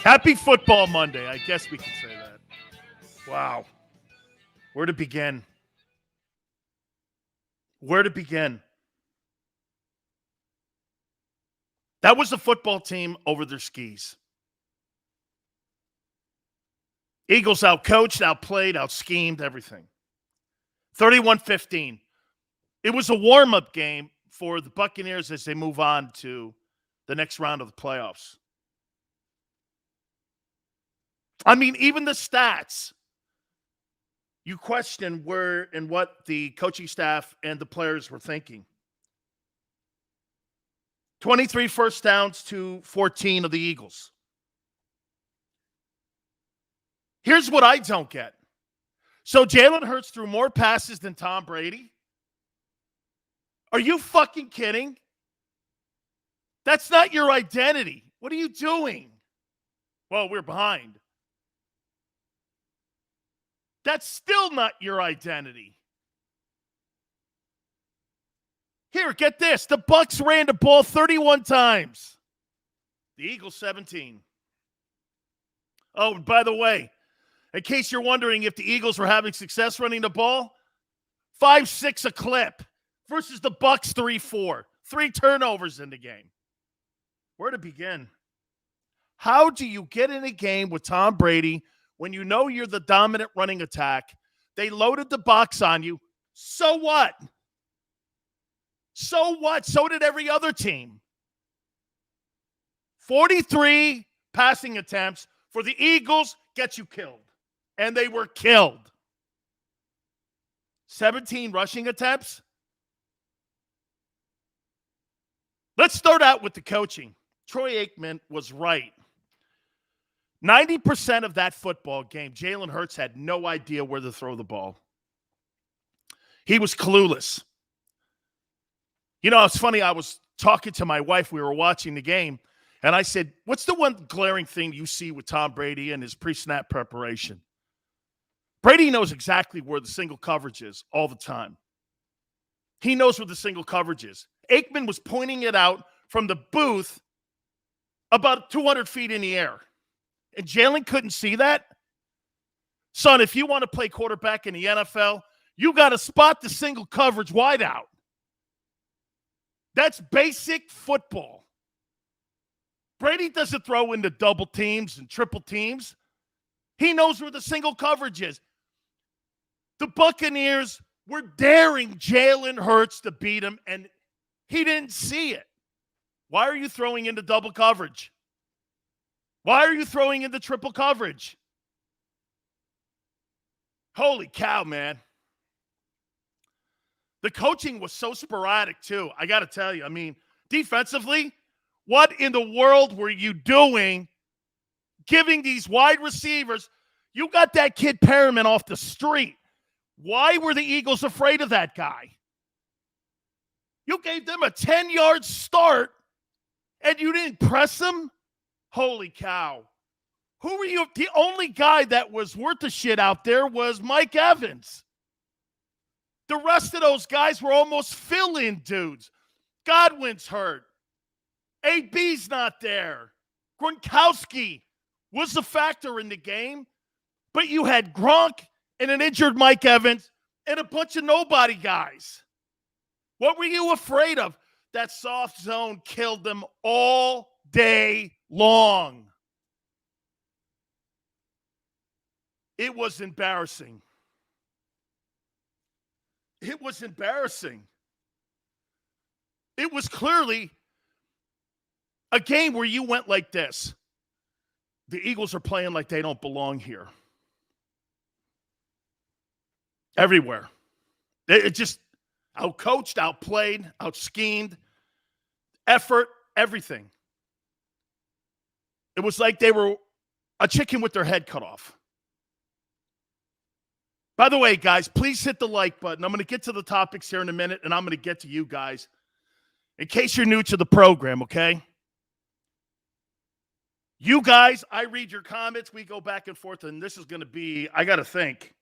Happy Football Monday. I guess we can say that. Wow. Where to begin? Where to begin? That was the football team over their skis. Eagles outcoached, outplayed, outschemed, everything. 31-15. It was a warm-up game for the Buccaneers as they move on to the next round of the playoffs. I mean, even the stats, you question where and what the coaching staff and the players were thinking. 23 first downs to 14 of the Eagles. Here's what I don't get. So Jalen Hurts threw more passes than Tom Brady? Are you fucking kidding? That's not your identity. What are you doing? Well, we're behind. That's still not your identity. Here, get this. The Bucs ran the ball 31 times. The Eagles 17. Oh, and by the way, in case you're wondering if the Eagles were having success running the ball, 5-6 a clip versus the Bucs 3-4. 3 turnovers in the game. Where to begin? How do you get in a game with Tom Brady when you know you're the dominant running attack? They loaded the box on you. So what? So what? So did every other team. 43 passing attempts for the Eagles get you killed. And they were killed. 17 rushing attempts. Let's start out with the coaching. Troy Aikman was right. 90% of that football game, Jalen Hurts had no idea where to throw the ball. He was clueless. You know, it's funny. I was talking to my wife. We were watching the game. And I said, what's the one glaring thing you see with Tom Brady and his pre-snap preparation? Brady knows exactly where the single coverage is all the time. He knows where the single coverage is. Aikman was pointing it out from the booth about 200 feet in the air. And Jalen couldn't see that. Son, if you want to play quarterback in the NFL, you got to spot the single coverage wide out. That's basic football. Brady doesn't throw into double teams and triple teams. He knows where the single coverage is. The Buccaneers were daring Jalen Hurts to beat him, and he didn't see it. Why are you throwing into double coverage? Why are you throwing into triple coverage? Holy cow, man. The coaching was so sporadic, too. I got to tell you, I mean, defensively, what in the world were you doing giving these wide receivers? You got that kid Perriman off the street. Why were the Eagles afraid of that guy? You gave them a 10-yard start, and you didn't press them? Holy cow. Who were you? The only guy that was worth a shit out there was Mike Evans. The rest of those guys were almost fill-in dudes. Godwin's hurt. AB's not there. Gronkowski was a factor in the game, but you had Gronk and an injured Mike Evans and a bunch of nobody guys. What were you afraid of? That soft zone killed them all day long. It was embarrassing. It was embarrassing. It was clearly a game where you went like this. The Eagles are playing like they don't belong here. Everywhere. It just outcoached, outplayed, outschemed, effort, everything. It was like they were a chicken with their head cut off. By the way, guys, please hit the like button. I'm going to get to the topics here in a minute, and I'm going to get to you guys in case you're new to the program, okay? You guys, I read your comments. We go back and forth, and this is going to be, I got to think.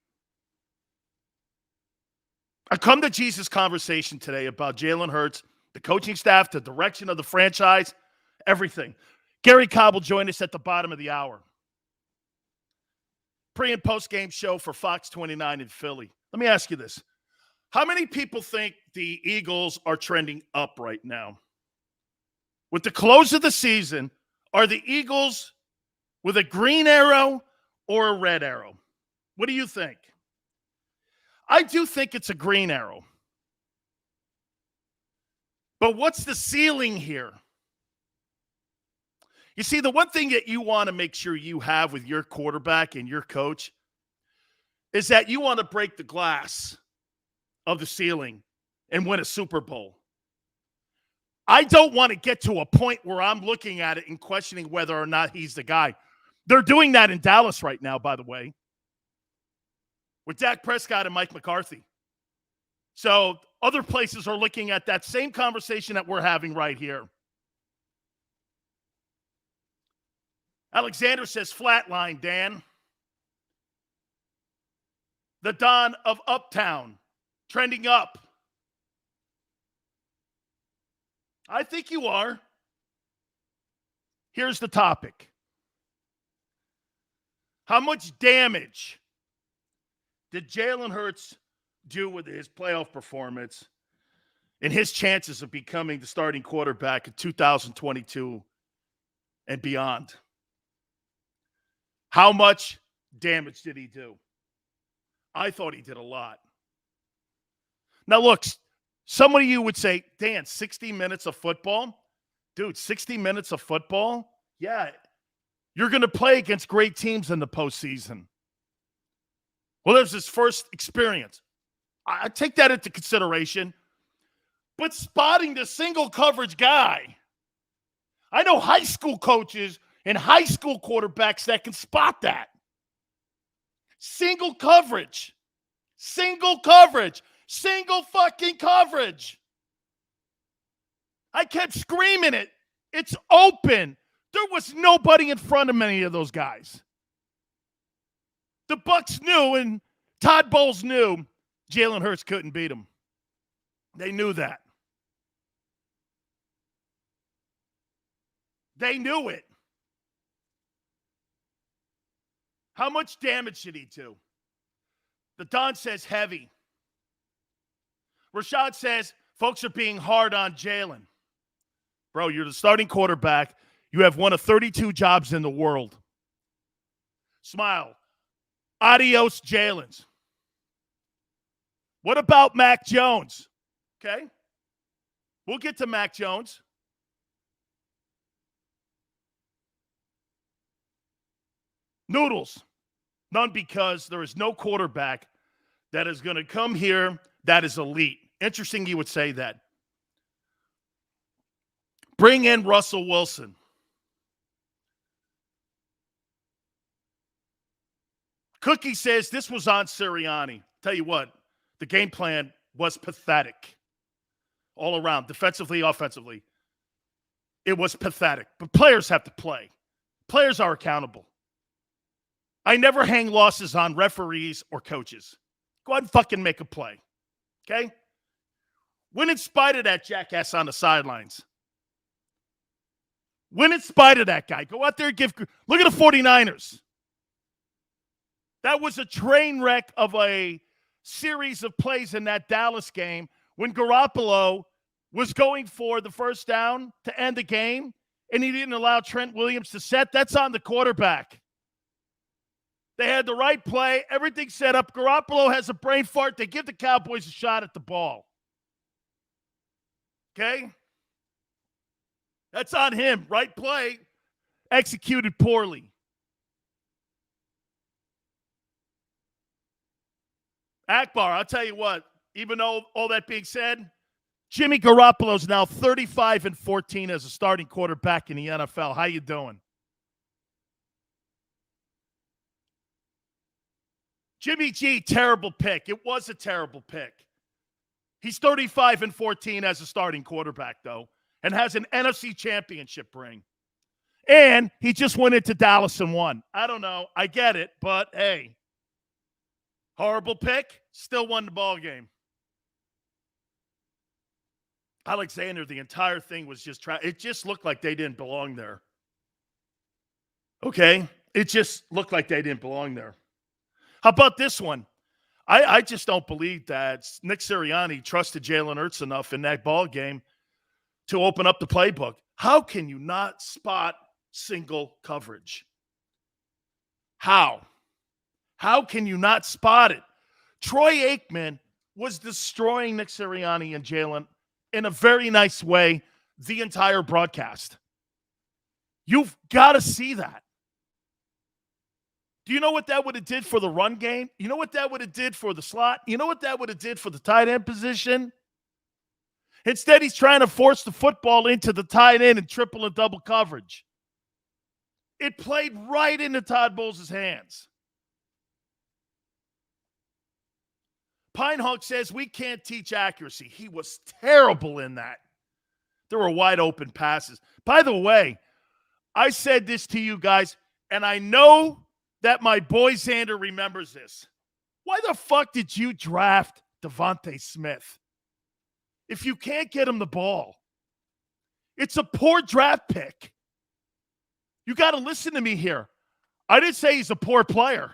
I come to Jesus conversation today about Jalen Hurts, the coaching staff, the direction of the franchise, everything. Garry Cobb will join us at the bottom of the hour. Pre- and post-game show for Fox 29 in Philly. Let me ask you this. How many people think the Eagles are trending up right now? With the close of the season, are the Eagles with a green arrow or a red arrow? What do you think? I do think it's a green arrow. But what's the ceiling here? You see, the one thing that you want to make sure you have with your quarterback and your coach is that you want to break the glass of the ceiling and win a Super Bowl. I don't want to get to a point where I'm looking at it and questioning whether or not he's the guy. They're doing that in Dallas right now, by the way, with Dak Prescott and Mike McCarthy. So other places are looking at that same conversation that we're having right here. Alexander says, flatline, Dan. The Don of Uptown, trending up. I think you are. Here's the topic. How much damage did Jalen Hurts do with his playoff performance and his chances of becoming the starting quarterback in 2022 and beyond? How much damage did he do? I thought he did a lot. Now, look, some of you would say, Dan, 60 minutes of football? Dude, 60 minutes of football? Yeah, you're going to play against great teams in the postseason. Well, there's his first experience. I take that into consideration. But spotting the single coverage guy, I know high school coaches and high school quarterbacks that can spot that. Single coverage. Single coverage. Single fucking coverage. I kept screaming it. It's open. There was nobody in front of many of those guys. The Bucs knew, and Todd Bowles knew, Jalen Hurts couldn't beat him. They knew that. They knew it. How much damage did he do? The Don says heavy. Rashad says folks are being hard on Jalen. Bro, you're the starting quarterback. You have one of 32 jobs in the world. Smile. Adios, Jalen's. What about Mac Jones? Okay. We'll get to Mac Jones. Noodles. None, because there is no quarterback that is going to come here that is elite. Interesting you would say that. Bring in Russell Wilson. Cookie says this was on Sirianni. Tell you what, the game plan was pathetic. All around, defensively, offensively. It was pathetic. But players have to play. Players are accountable. I never hang losses on referees or coaches. Go ahead and fucking make a play. Okay? Win in spite of that jackass on the sidelines. Win in spite of that guy. Go out there and look at the 49ers. That was a train wreck of a series of plays in that Dallas game when Garoppolo was going for the first down to end the game, and he didn't allow Trent Williams to set. That's on the quarterback. They had the right play. Everything set up. Garoppolo has a brain fart. They give the Cowboys a shot at the ball. Okay? That's on him. Right play, executed poorly. Akbar, I'll tell you what, even though all that being said, Jimmy Garoppolo's now 35-14 as a starting quarterback in the NFL. How you doing? Jimmy G, terrible pick. It was a terrible pick. He's 35-14 as a starting quarterback, though, and has an NFC championship ring. And he just went into Dallas and won. I don't know. I get it, but hey. Horrible pick, still won the ball game. Alexander, the entire thing was just it just looked like they didn't belong there. Okay? It just looked like they didn't belong there. How about this one? I just don't believe that Nick Sirianni trusted Jalen Hurts enough in that ball game to open up the playbook. How can you not spot single coverage? How? How can you not spot it? Troy Aikman was destroying Nick Sirianni and Jalen in a very nice way the entire broadcast. You've got to see that. Do you know what that would have did for the run game? You know what that would have did for the slot? You know what that would have did for the tight end position? Instead, he's trying to force the football into the tight end and triple and double coverage. It played right into Todd Bowles' hands. Pinehawk says we can't teach accuracy. He was terrible in that. There were wide open passes. By the way, I said this to you guys, and I know that my boy Xander remembers this. Why the fuck did you draft Devonte Smith if you can't get him the ball? It's a poor draft pick. You got to listen to me here. I didn't say he's a poor player.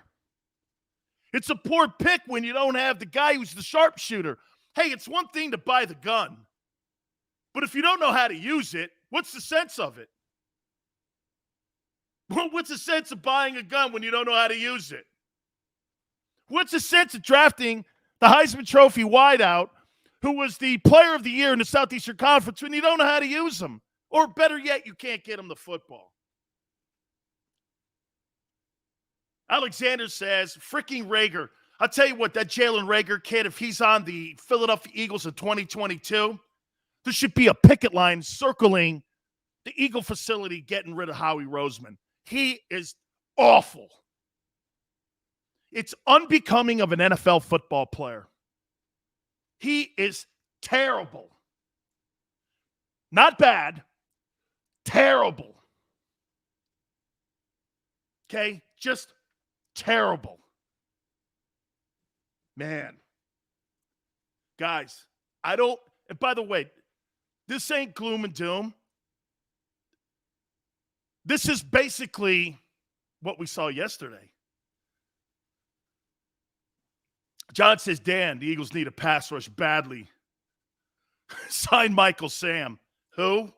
It's a poor pick when you don't have the guy who's the sharpshooter. Hey, it's one thing to buy the gun, but if you don't know how to use it, what's the sense of it? What's the sense of buying a gun when you don't know how to use it? What's the sense of drafting the Heisman Trophy wideout who was the player of the year in the Southeastern Conference when you don't know how to use him? Or better yet, you can't get him the football. Alexander says, freaking Rager. I'll tell you what, that Jalen Rager kid, if he's on the Philadelphia Eagles in 2022, there should be a picket line circling the Eagle facility getting rid of Howie Roseman. He is awful. It's unbecoming of an NFL football player. He is terrible. Not bad, terrible. Okay? Just terrible. Man. Guys, and by the way, this ain't gloom and doom. This is basically what we saw yesterday. John says, Dan, the Eagles need a pass rush badly. Sign Michael Sam. Who?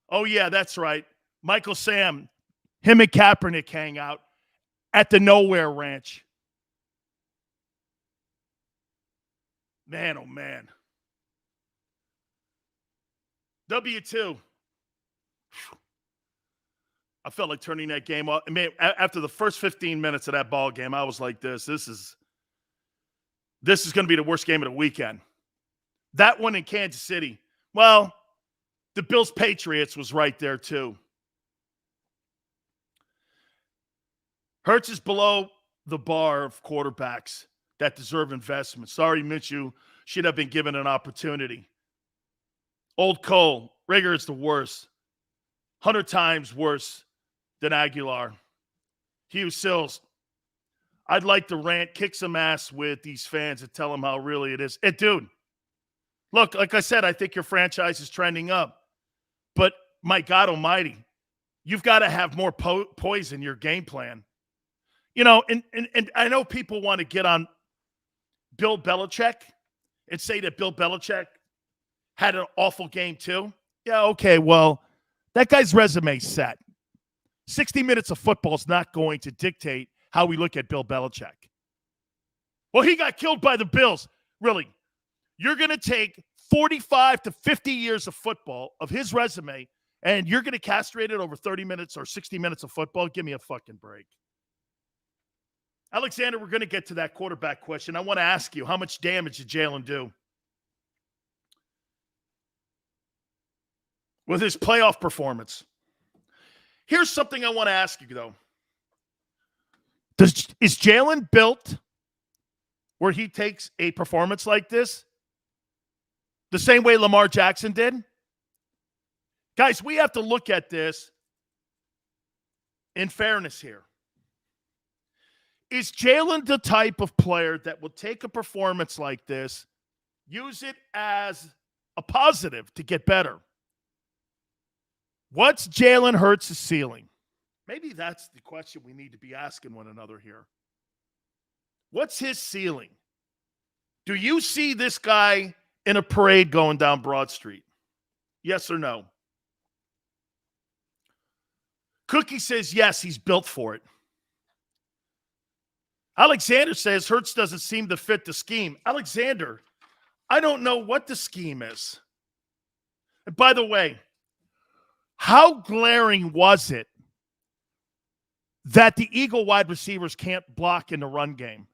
Oh, yeah, that's right. Michael Sam, him and Kaepernick hang out at the Nowhere Ranch. Man, oh, man. W2. I felt like turning that game off. I mean, after the first 15 minutes of that ball game, I was like, this is going to be the worst game of the weekend. That one in Kansas City. Well, the Bills-Patriots was right there too. Hurts is below the bar of quarterbacks that deserve investment. Sorry, Minshew should have been given an opportunity. Old Cole, Rager is the worst. 100 times worse than Aguilar. Hugh Sills, I'd like to rant, kick some ass with these fans and tell them how really it is. Dude, look, like I said, I think your franchise is trending up. But my God almighty, you've got to have more poise in your game plan. You know, and I know people want to get on Bill Belichick and say that Bill Belichick had an awful game too. Yeah, okay, well, that guy's resume set. 60 minutes of football is not going to dictate how we look at Bill Belichick. Well, he got killed by the Bills. Really, you're going to take 45 to 50 years of football of his resume, and you're going to castrate it over 30 minutes or 60 minutes of football? Give me a fucking break. Alexander, we're going to get to that quarterback question. I want to ask you, how much damage did Jalen do with his playoff performance? Here's something I want to ask you, though. Is Jalen built where he takes a performance like this the same way Lamar Jackson did? Guys, we have to look at this in fairness here. Is Jalen the type of player that will take a performance like this, use it as a positive to get better? What's Jalen Hurts' ceiling? Maybe that's the question we need to be asking one another here. What's his ceiling? Do you see this guy in a parade going down Broad Street? Yes or no? Cookie says yes, he's built for it. Alexander says Hurts doesn't seem to fit the scheme. Alexander, I don't know what the scheme is. And by the way, how glaring was it that the Eagle wide receivers can't block in the run game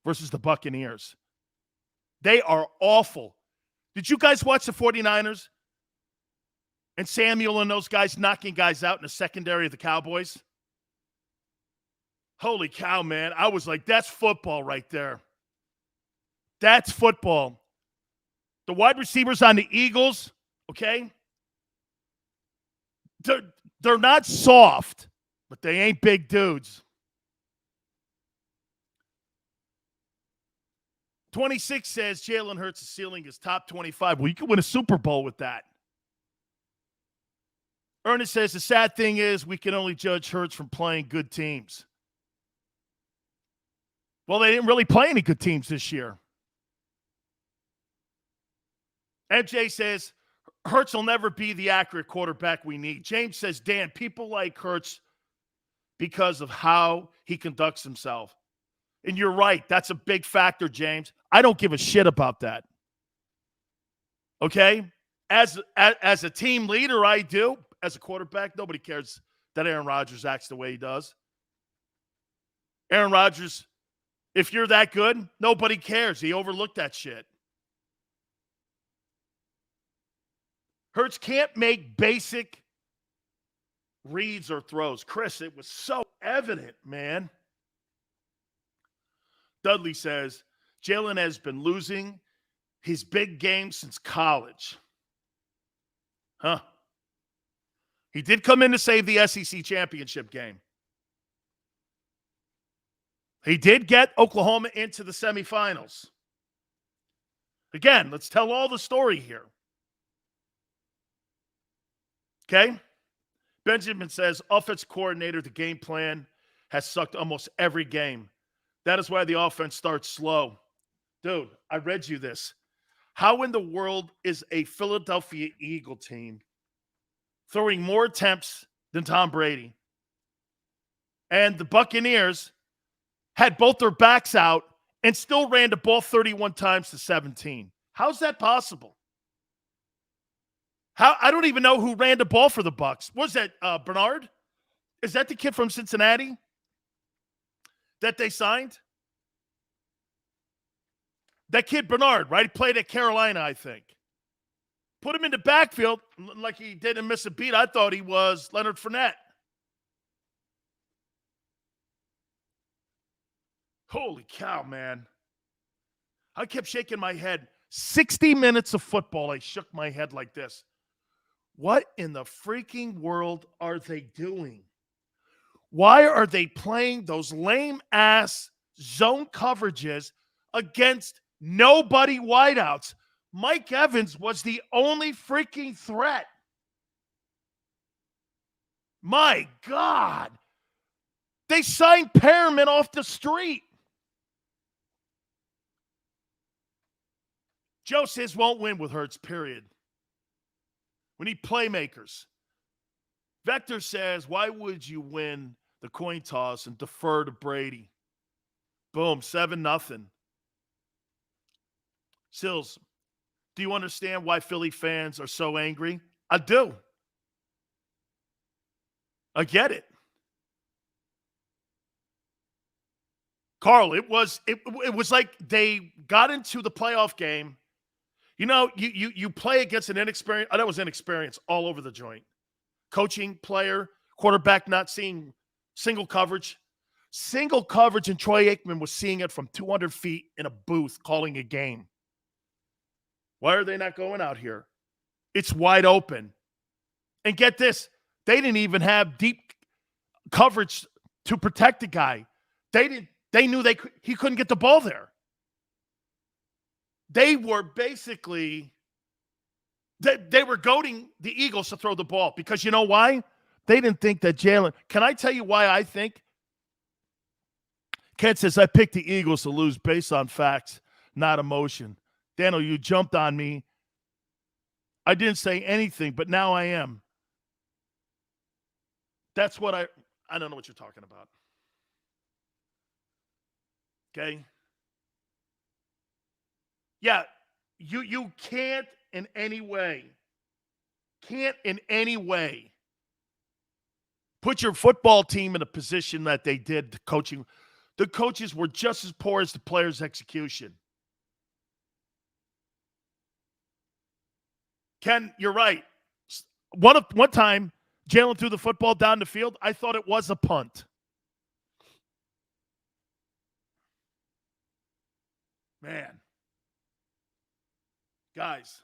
versus the Buccaneers? They are awful. Did you guys watch the 49ers and Samuel and those guys knocking guys out in the secondary of the Cowboys? Holy cow, man. I was like, that's football right there. That's football. The wide receivers on the Eagles, okay? They're not soft, but they ain't big dudes. 26 says Jalen Hurts' ceiling is top 25. Well, you could win a Super Bowl with that. Ernest says the sad thing is we can only judge Hurts from playing good teams. Well, they didn't really play any good teams this year. MJ says Hurts will never be the accurate quarterback we need. James says, Dan, people like Hurts because of how he conducts himself. And you're right. That's a big factor, James. I don't give a shit about that. Okay? As a team leader, I do. As a quarterback, nobody cares that Aaron Rodgers acts the way he does. Aaron Rodgers, if you're that good, nobody cares. He overlooked that shit. Hurts can't make basic reads or throws. Chris, it was so evident, man. Dudley says, Jalen has been losing his big game since college. Huh. He did come in to save the SEC championship game. He did get Oklahoma into the semifinals. Again, let's tell all the story here. Okay? Benjamin says, offense coordinator, the game plan has sucked almost every game. That is why the offense starts slow. Dude, I read you this. How in the world is a Philadelphia Eagle team throwing more attempts than Tom Brady? And the Buccaneers had both their backs out and still ran the ball 31 times to 17. How's that possible? I don't even know who ran the ball for the Bucs. Was that Bernard? Is that the kid from Cincinnati that they signed? That kid Bernard, right? He played at Carolina, I think. Put him in the backfield like he didn't miss a beat. I thought he was Leonard Fournette. Holy cow, man. I kept shaking my head. 60 minutes of football, I shook my head like this. What in the freaking world are they doing? Why are they playing those lame-ass zone coverages against nobody wideouts? Mike Evans was the only freaking threat. My God. They signed Perriman off the street. Joe says won't win with Hurts, period. We need playmakers. Vector says, why would you win the coin toss and defer to Brady? Boom, 7-0. Sills, do you understand why Philly fans are so angry? I do. I get it. Carl, it was like they got into the playoff game. You know, you play against an inexperienced, that was inexperience all over the joint. Coaching, player, quarterback not seeing single coverage. Single coverage, and Troy Aikman was seeing it from 200 feet in a booth calling a game. Why are they not going out here? It's wide open. And get this, they didn't even have deep coverage to protect the guy. They knew he couldn't get the ball there. They were basically, they were goading the Eagles to throw the ball because you know why? They didn't think that Jalen. Can I tell you why I think? Ken says, I picked the Eagles to lose based on facts, not emotion. Daniel, you jumped on me. I didn't say anything, but now I am. That's what I don't know what you're talking about. Okay? Yeah, you can't in any way put your football team in a position that they did, the coaching. The coaches were just as poor as the players' execution. Ken, you're right. One time, Jalen threw the football down the field. I thought it was a punt. Man. Guys,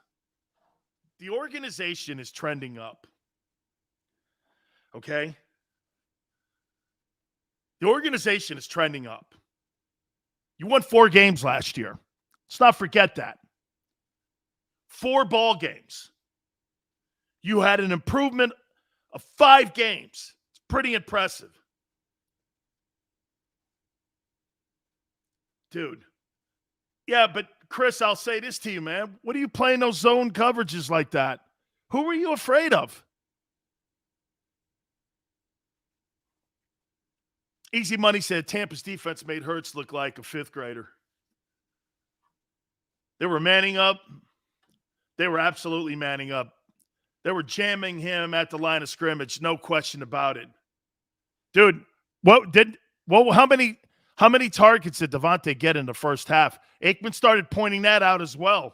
the organization is trending up. Okay? The organization is trending up. You won 4 games last year. Let's not forget that. 4 ball games. You had an improvement of 5 games. It's pretty impressive. Dude. Yeah, but Chris, I'll say this to you, man. What are you playing those zone coverages like that? Who were you afraid of? Easy Money said Tampa's defense made Hurts look like a 5th grader. They were manning up. They were absolutely manning up. They were jamming him at the line of scrimmage, no question about it. Dude, how many targets did Devonte get in the first half? Aikman started pointing that out as well.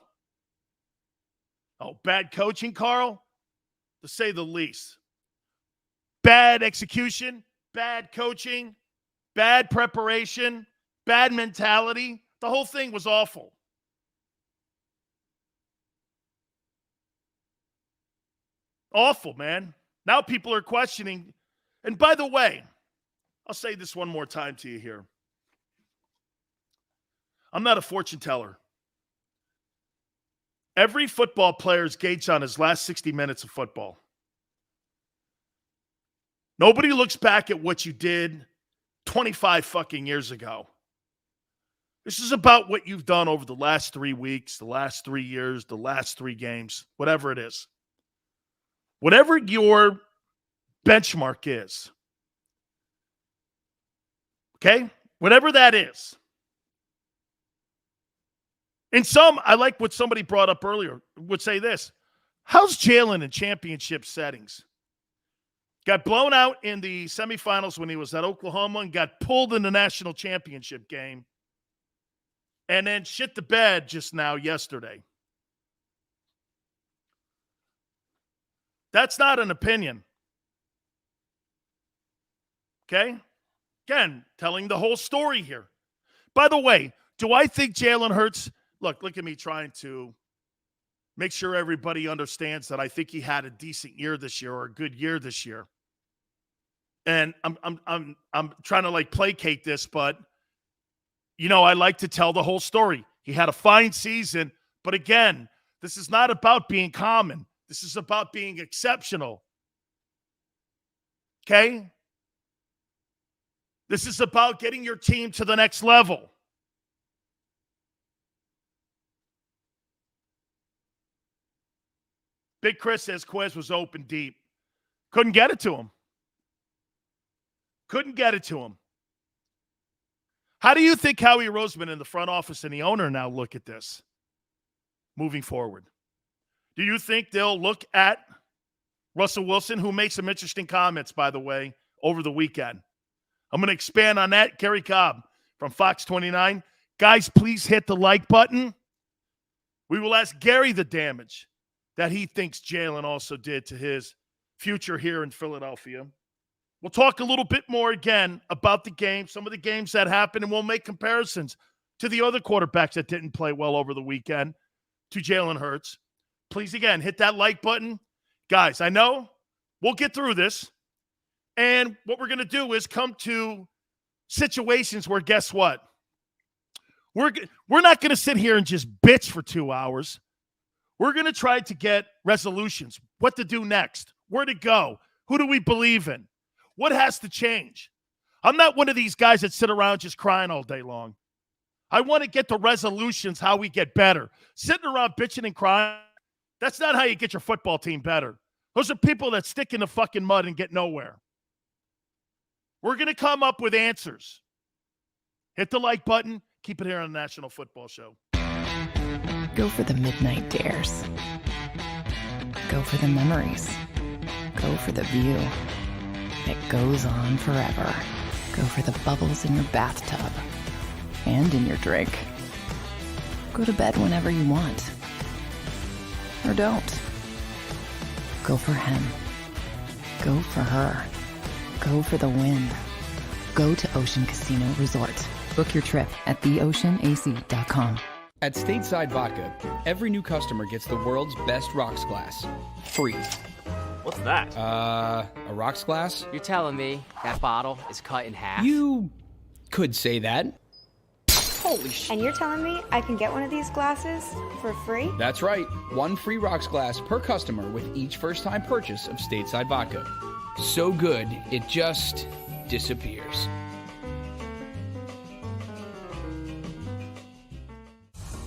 Oh, bad coaching, Carl? To say the least. Bad execution, bad coaching, bad preparation, bad mentality. The whole thing was awful. Awful, man. Now people are questioning. And by the way, I'll say this one more time to you here. I'm not a fortune teller. Every football player is gauged on his last 60 minutes of football. Nobody looks back at what you did 25 fucking years ago. This is about what you've done over the last 3 weeks, the last 3 years, the last 3 games, whatever it is. Whatever your benchmark is. Okay? Whatever that is. And I like what somebody brought up earlier, would say this. How's Jalen in championship settings? Got blown out in the semifinals when he was at Oklahoma and got pulled in the national championship game. And then shit the bed just now yesterday. That's not an opinion. Okay? Again, telling the whole story here. By the way, do I think Jalen Hurts... Look at me trying to make sure everybody understands that I think he had a decent year this year or a good year this year. And I'm trying to placate this, but I like to tell the whole story. He had a fine season, but again, this is not about being common. This is about being exceptional. Okay? This is about getting your team to the next level. Big Chris says Quez was open deep. Couldn't get it to him. How do you think Howie Roseman in the front office and the owner now look at this moving forward? Do you think they'll look at Russell Wilson, who made some interesting comments, by the way, over the weekend? I'm going to expand on that. Garry Cobb from Fox 29. Guys, please hit the like button. We will ask Garry the damage that he thinks Jalen also did to his future here in Philadelphia. We'll talk a little bit more again about the game, some of the games that happened, and we'll make comparisons to the other quarterbacks that didn't play well over the weekend to Jalen Hurts. Please, again, hit that like button. Guys, I know we'll get through this, and what we're going to do is come to situations where, guess what? We're not going to sit here and just bitch for 2 hours. We're going to try to get resolutions, what to do next, where to go, Who do we believe in? What has to change? I'm not one of these guys that sit around just crying all day long. I want to get the resolutions, how we get better. Sitting around bitching and crying, that's not how you get your football team better. Those are people that stick in the fucking mud and get nowhere. We're going to come up with answers. Hit the like button. Keep it here on the National Football Show. Go for the midnight dares. Go for the memories. Go for the view that goes on forever. Go for the bubbles in your bathtub and in your drink. Go to bed whenever you want. Or don't. Go for him. Go for her. Go for the win. Go to Ocean Casino Resort. Book your trip at theoceanac.com. At Stateside Vodka, every new customer gets the world's best rocks glass. Free. What's that? A rocks glass? You're telling me that bottle is cut in half? You could say that. Holy shit. And you're telling me I can get one of these glasses for free? That's right. One free rocks glass per customer with each first-time purchase of Stateside Vodka. So good, it just disappears.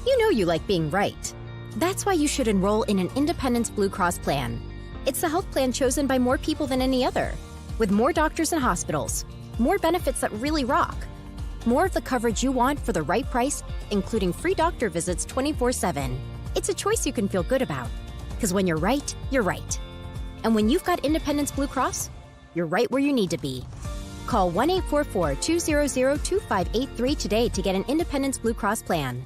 You know you like being right. That's why you should enroll in an Independence Blue Cross plan. It's the health plan chosen by more people than any other, with more doctors and hospitals, more benefits that really rock, more of the coverage you want for the right price, including free doctor visits 24/7. It's a choice you can feel good about, because when you're right, you're right. And when you've got Independence Blue Cross, you're right where you need to be. Call 1-844-200-2583 today to get an Independence Blue Cross plan.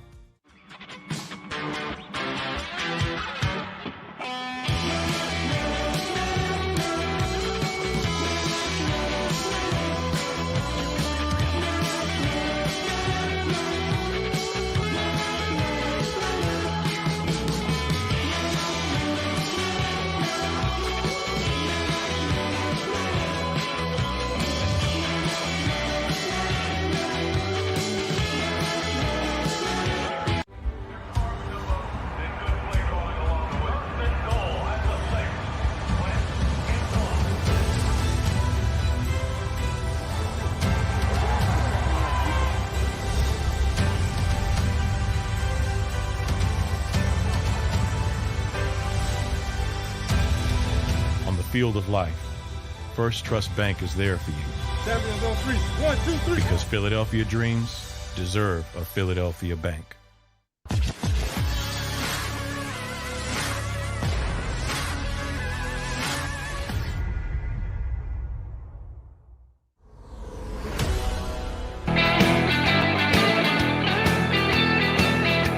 Field of life, First Trust Bank is there for you. Champions on three. 1, 2, 3. Because Philadelphia dreams deserve a Philadelphia bank.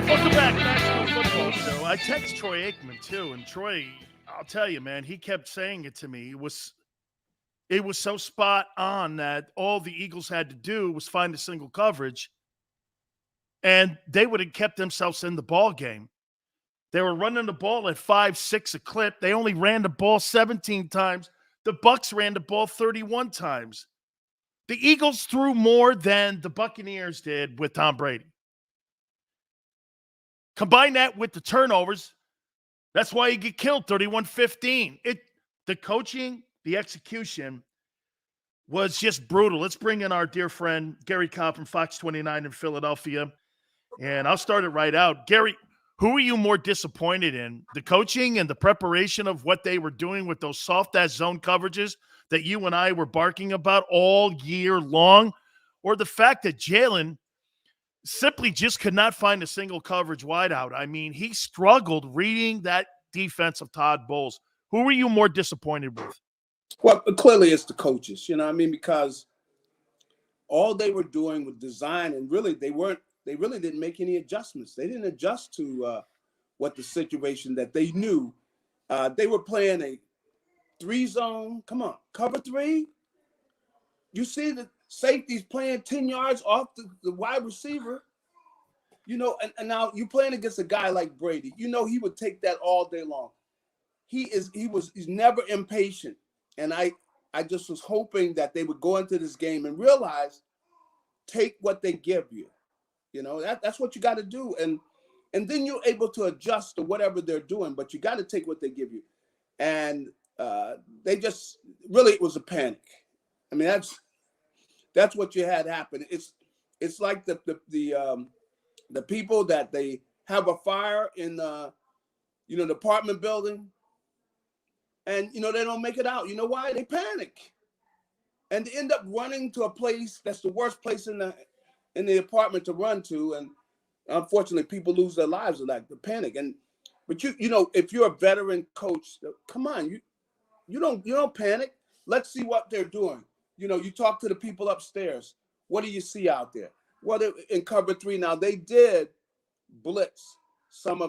Welcome back, National Football Show. I text Troy Aikman too, and Troy, I'll tell you, man, he kept saying it to me. It was so spot on that all the Eagles had to do was find a single coverage, and they would have kept themselves in the ball game. They were running the ball at 5-6 a clip. They only ran the ball 17 times. The Bucs ran the ball 31 times. The Eagles threw more than the Buccaneers did with Tom Brady. Combine that with the turnovers. That's why you get killed 31-15. The coaching, the execution was just brutal. Let's bring in our dear friend, Garry Cobb from Fox 29 in Philadelphia. And I'll start it right out. Garry, who are you more disappointed in? The coaching and the preparation of what they were doing with those soft-ass zone coverages that you and I were barking about all year long? Or the fact that Jalen simply just could not find a single coverage wideout? I mean, he struggled reading that defense of Todd Bowles. Who were you more disappointed with? Well, clearly it's the coaches, you know what I mean? Because all they were doing was design, and really they really didn't make any adjustments. They didn't adjust to what the situation that they knew. They were playing a 3-zone. Come on, cover 3. You see the safety's playing 10 yards off the wide receiver. You know, and now you're playing against a guy like Brady. You know he would take that all day long. He's never impatient. And I just was hoping that they would go into this game and realize, take what they give you. You know, that's what you got to do. And then you're able to adjust to whatever they're doing, but you got to take what they give you. And they just really, it was a panic. I mean, that's what you had happen. It's like the people that they have a fire in the apartment building, and they don't make it out. You know why? They panic, and they end up running to a place that's the worst place in the apartment to run to, and unfortunately, people lose their lives of that, the panic. But if you're a veteran coach, come on, you don't panic. Let's see what they're doing. You talk to the people upstairs. What do you see out there? Well, in cover 3 now, they did blitz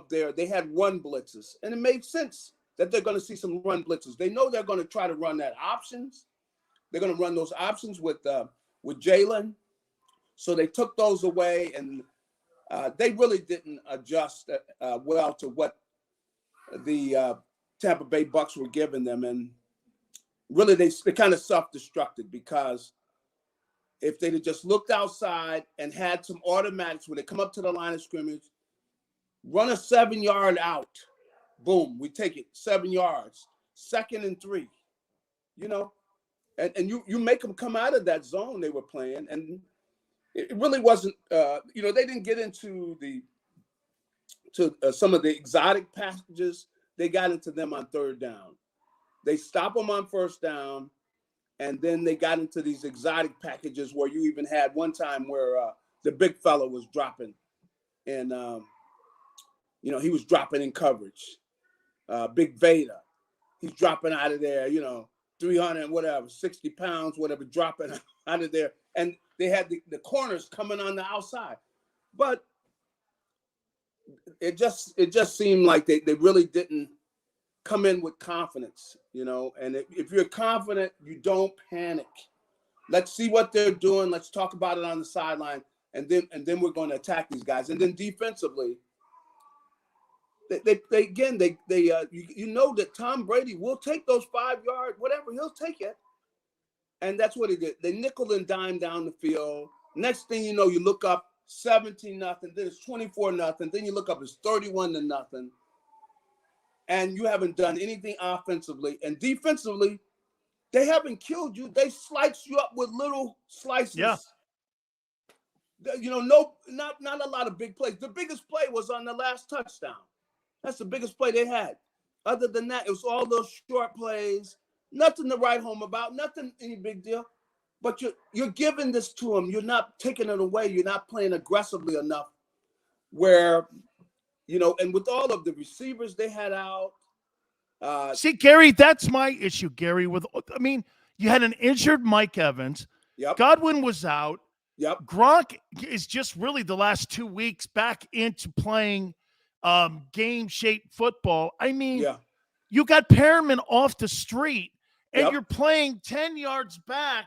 they had run blitzes, and it made sense that they're going to see some run blitzes. They know they're going to try to run that options. They're going to run those options with Jalen. So they took those away, and they really didn't adjust well to what the Tampa Bay Bucks were giving them. And really, they kind of self-destructed, because if they'd have just looked outside and had some automatics when they come up to the line of scrimmage, run a 7-yard out, boom, we take it, 7 yards, 2nd and 3, and you make them come out of that zone they were playing. And it really wasn't, they didn't get into some of the exotic passages. They got into them on 3rd down. They stopped them on 1st down, and then they got into these exotic packages where you even had one time where the big fella was dropping, and he was dropping in coverage. Big Veda, he's dropping out of there, 300 and whatever, 60 pounds, whatever, dropping out of there. And they had the corners coming on the outside. But it just seemed like they really didn't come in with confidence, and if you're confident, you don't panic. Let's see what they're doing. Let's talk about it on the sideline, and then we're going to attack these guys. And then defensively, they that Tom Brady will take those 5-yard, whatever, he'll take it. And that's what he did. They nickel and dime down the field. Next thing you know, you look up 17-0, then it's 24-0, then you look up it's 31-0. And you haven't done anything offensively. And defensively, they haven't killed you. They slice you up with little slices. Yeah. Not a lot of big plays. The biggest play was on the last touchdown. That's the biggest play they had. Other than that, it was all those short plays. Nothing to write home about. Nothing any big deal. But you're giving this to them. You're not taking it away. You're not playing aggressively enough where – and with all of the receivers they had out. See, Gary, that's my issue, Gary. You had an injured Mike Evans. Yep. Godwin was out. Yep. Gronk is just really the last 2 weeks back into playing game-shaped football. You got Perriman off the street, and you're playing 10 yards back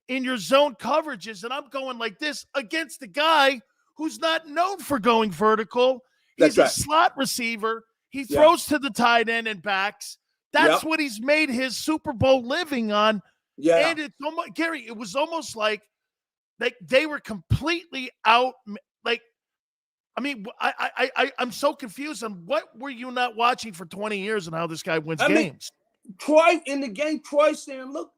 in your zone coverages, and I'm going like this against a guy who's not known for going vertical. He's a slot receiver. He throws to the tight end and backs. That's what he's made his Super Bowl living on. Yeah. And it's almost, Gary, it was almost like they were completely out. I'm so confused on what were you not watching for 20 years and how this guy wins games. Troy in the game, Troy saying, look,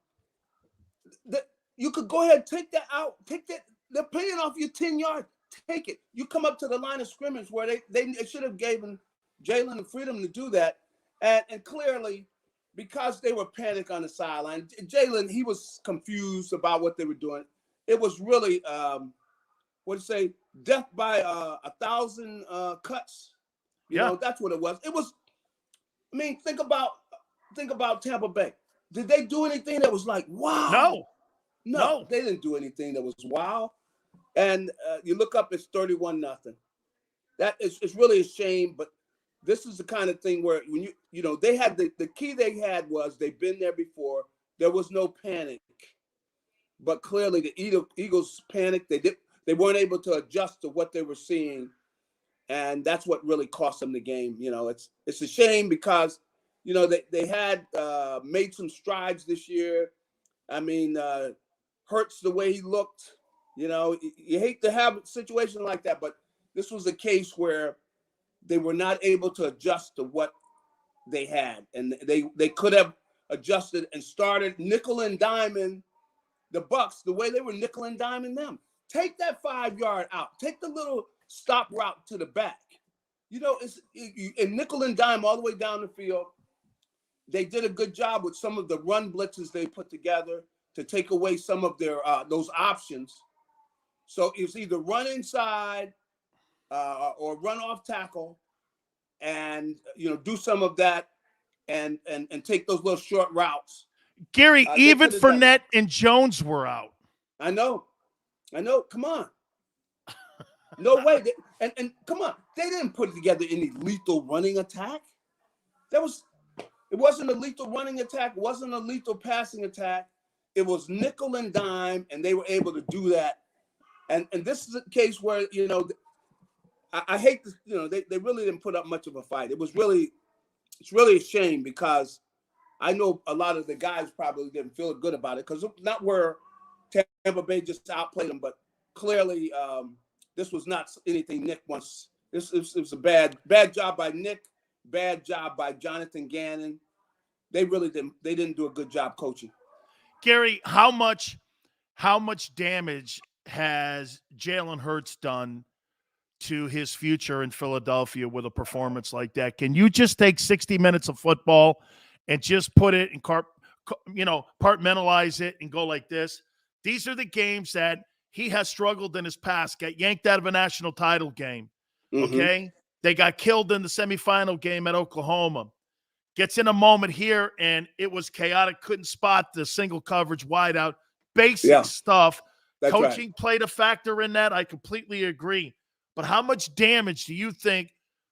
you could go ahead, take that out, take that. They're playing off your 10 yards. Take it. You come up to the line of scrimmage where they should have given Jalen the freedom to do that. And clearly, because they were panic on the sideline, Jalen, he was confused about what they were doing. It was really, death by 1,000 cuts. You know, that's what it was. It was, think about Tampa Bay. Did they do anything that was like, wow? No, they didn't do anything that was wow. And you look up, it's 31-0. It's really a shame, but this is the kind of thing where when they had the key they had was they've been there before. There was no panic, but clearly the Eagles panicked. They weren't able to adjust to what they were seeing, and that's what really cost them the game. It's a shame because they had made some strides this year. Hurts the way he looked. You hate to have a situation like that, but this was a case where they were not able to adjust to what they had, and they could have adjusted and started nickel and diming the Bucks the way they were nickel and diming them. Take that 5-yard out. Take the little stop route to the back. You know, and nickel and dime all the way down the field. They did a good job with some of the run blitzes they put together to take away some of their those options. So it's either run inside or run off tackle, and do some of that, and take those little short routes. Garry, even Fournette and Jones were out. I know. Come on. No way. And come on. They didn't put together any lethal running attack. It wasn't a lethal running attack. It wasn't a lethal passing attack. It was nickel and dime, and they were able to do that. And this is a case where, I hate this, they really didn't put up much of a fight. It's really a shame, because I know a lot of the guys probably didn't feel good about it, because not where Tampa Bay just outplayed them, but clearly this was not anything Nick wants. This was a bad job by Nick, bad job by Jonathan Gannon. They didn't do a good job coaching. Garry, how much damage has Jalen Hurts done to his future in Philadelphia with a performance like that? Can you just take 60 minutes of football and just put it in compartmentalize it and go like this? These are the games that he has struggled in his past, got yanked out of a national title game. Okay. They got killed in the semifinal game at Oklahoma. Gets in a moment here, and it was chaotic. Couldn't spot the single coverage wideout. Basic stuff. Coaching played a factor in that. I completely agree. But how much damage do you think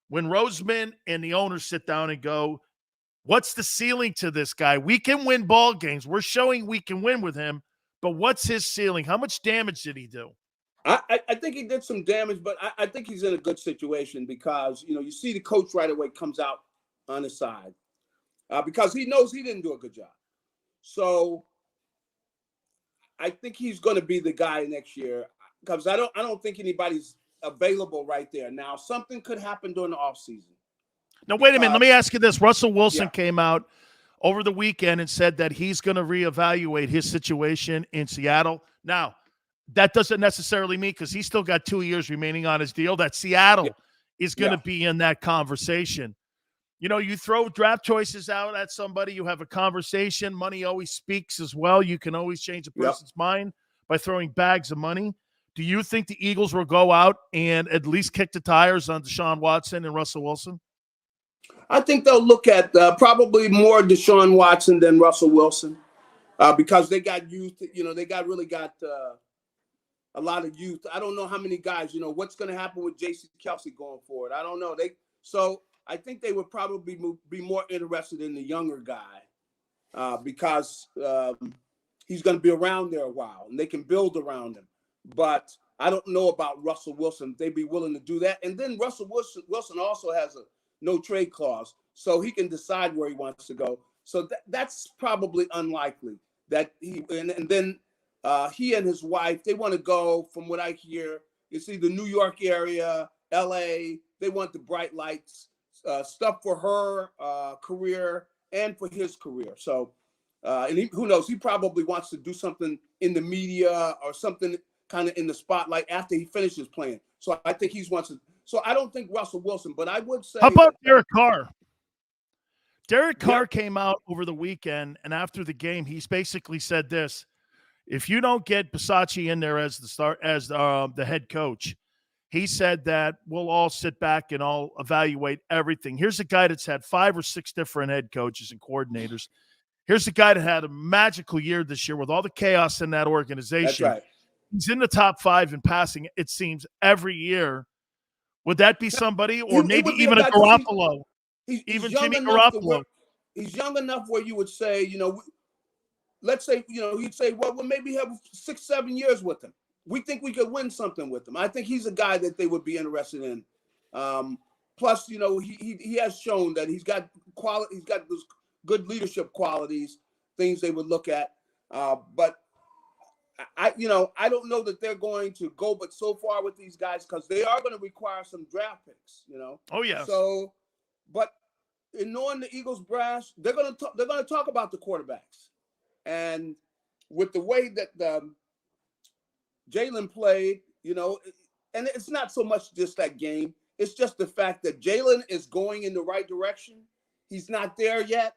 when Roseman and the owners sit down and go, what's the ceiling to this guy? We can win ball games. We're showing we can win with him, but what's his ceiling? How much damage did he do? I think he did some damage, but I think he's in a good situation, because, you see the coach right away comes out on his side because he knows he didn't do a good job. So I think he's going to be the guy next year, because I don't think anybody's available right there. Now, something could happen during the offseason. Now, wait a minute. Let me ask you this. Russell Wilson came out over the weekend and said that he's going to reevaluate his situation in Seattle. Now, that doesn't necessarily mean, because he's still got 2 years remaining on his deal, that Seattle is going to be in that conversation. You throw draft choices out at somebody, you have a conversation. Money always speaks as well. You can always change a person's mind by throwing bags of money. Do you think the Eagles will go out and at least kick the tires on Deshaun Watson and Russell Wilson? I think they'll look at probably more Deshaun Watson than Russell Wilson, because they got youth. They got a lot of youth. I don't know how many guys. What's going to happen with Jason Kelsey going forward? I don't know. So I think they would probably be more interested in the younger guy, because he's going to be around there a while and they can build around him. But I don't know about Russell Wilson. They'd be willing to do that. And then Russell Wilson also has a no trade clause, so he can decide where he wants to go. So that's probably unlikely that he. And then he and his wife, they want to go. From what I hear, it's either New York area, L.A. They want the bright lights stuff for her career and for his career. So, and who knows? He probably wants to do something in the media or something kind of in the spotlight after he finishes playing. So I think he wants to. So I don't think Russell Wilson, but I would say. How about Derek Carr? Derek Carr came out over the weekend, and after the game, he's basically said this: if you don't get Bisaccia in there as the head coach, he said that we'll all sit back and all evaluate everything. Here's a guy that's had 5 or 6 different head coaches and coordinators. Here's a guy that had a magical year this year with all the chaos in that organization. That's right. He's in the top 5 in passing, it seems, every year. Would that be somebody, or maybe even a Garoppolo? Even Jimmy Garoppolo. He's young enough where you would say, let's say, he'd say, well, we'll maybe have 6-7 years with him. We think we could win something with him. I think he's a guy that they would be interested in. Plus, he has shown that he's got quality. He's got those good leadership qualities, things they would look at. But I don't know that they're going to go but so far with these guys, because they are going to require some draft picks, Oh, yeah. So, but in knowing the Eagles brass, they're gonna talk about the quarterbacks, and with the way that Jalen played, and it's not so much just that game. It's just the fact that Jalen is going in the right direction. He's not there yet,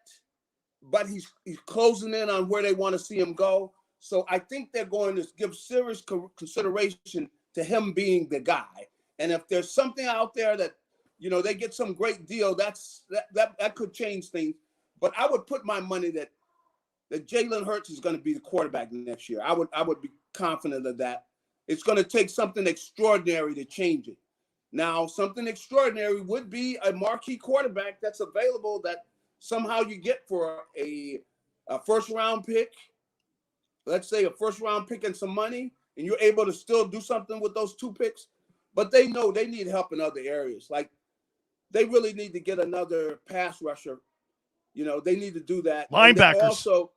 but he's closing in on where they want to see him go. So I think they're going to give serious consideration to him being the guy. And if there's something out there that, they get some great deal, that could change things. But I would put my money that Jalen Hurts is going to be the quarterback next year. I would be confident of that. It's going to take something extraordinary to change it. Now, something extraordinary would be a marquee quarterback that's available that somehow you get for a first-round pick. Let's say a first-round pick and some money, and you're able to still do something with those 2 picks. But they know they need help in other areas. Like, they really need to get another pass rusher. They need to do that. Linebackers.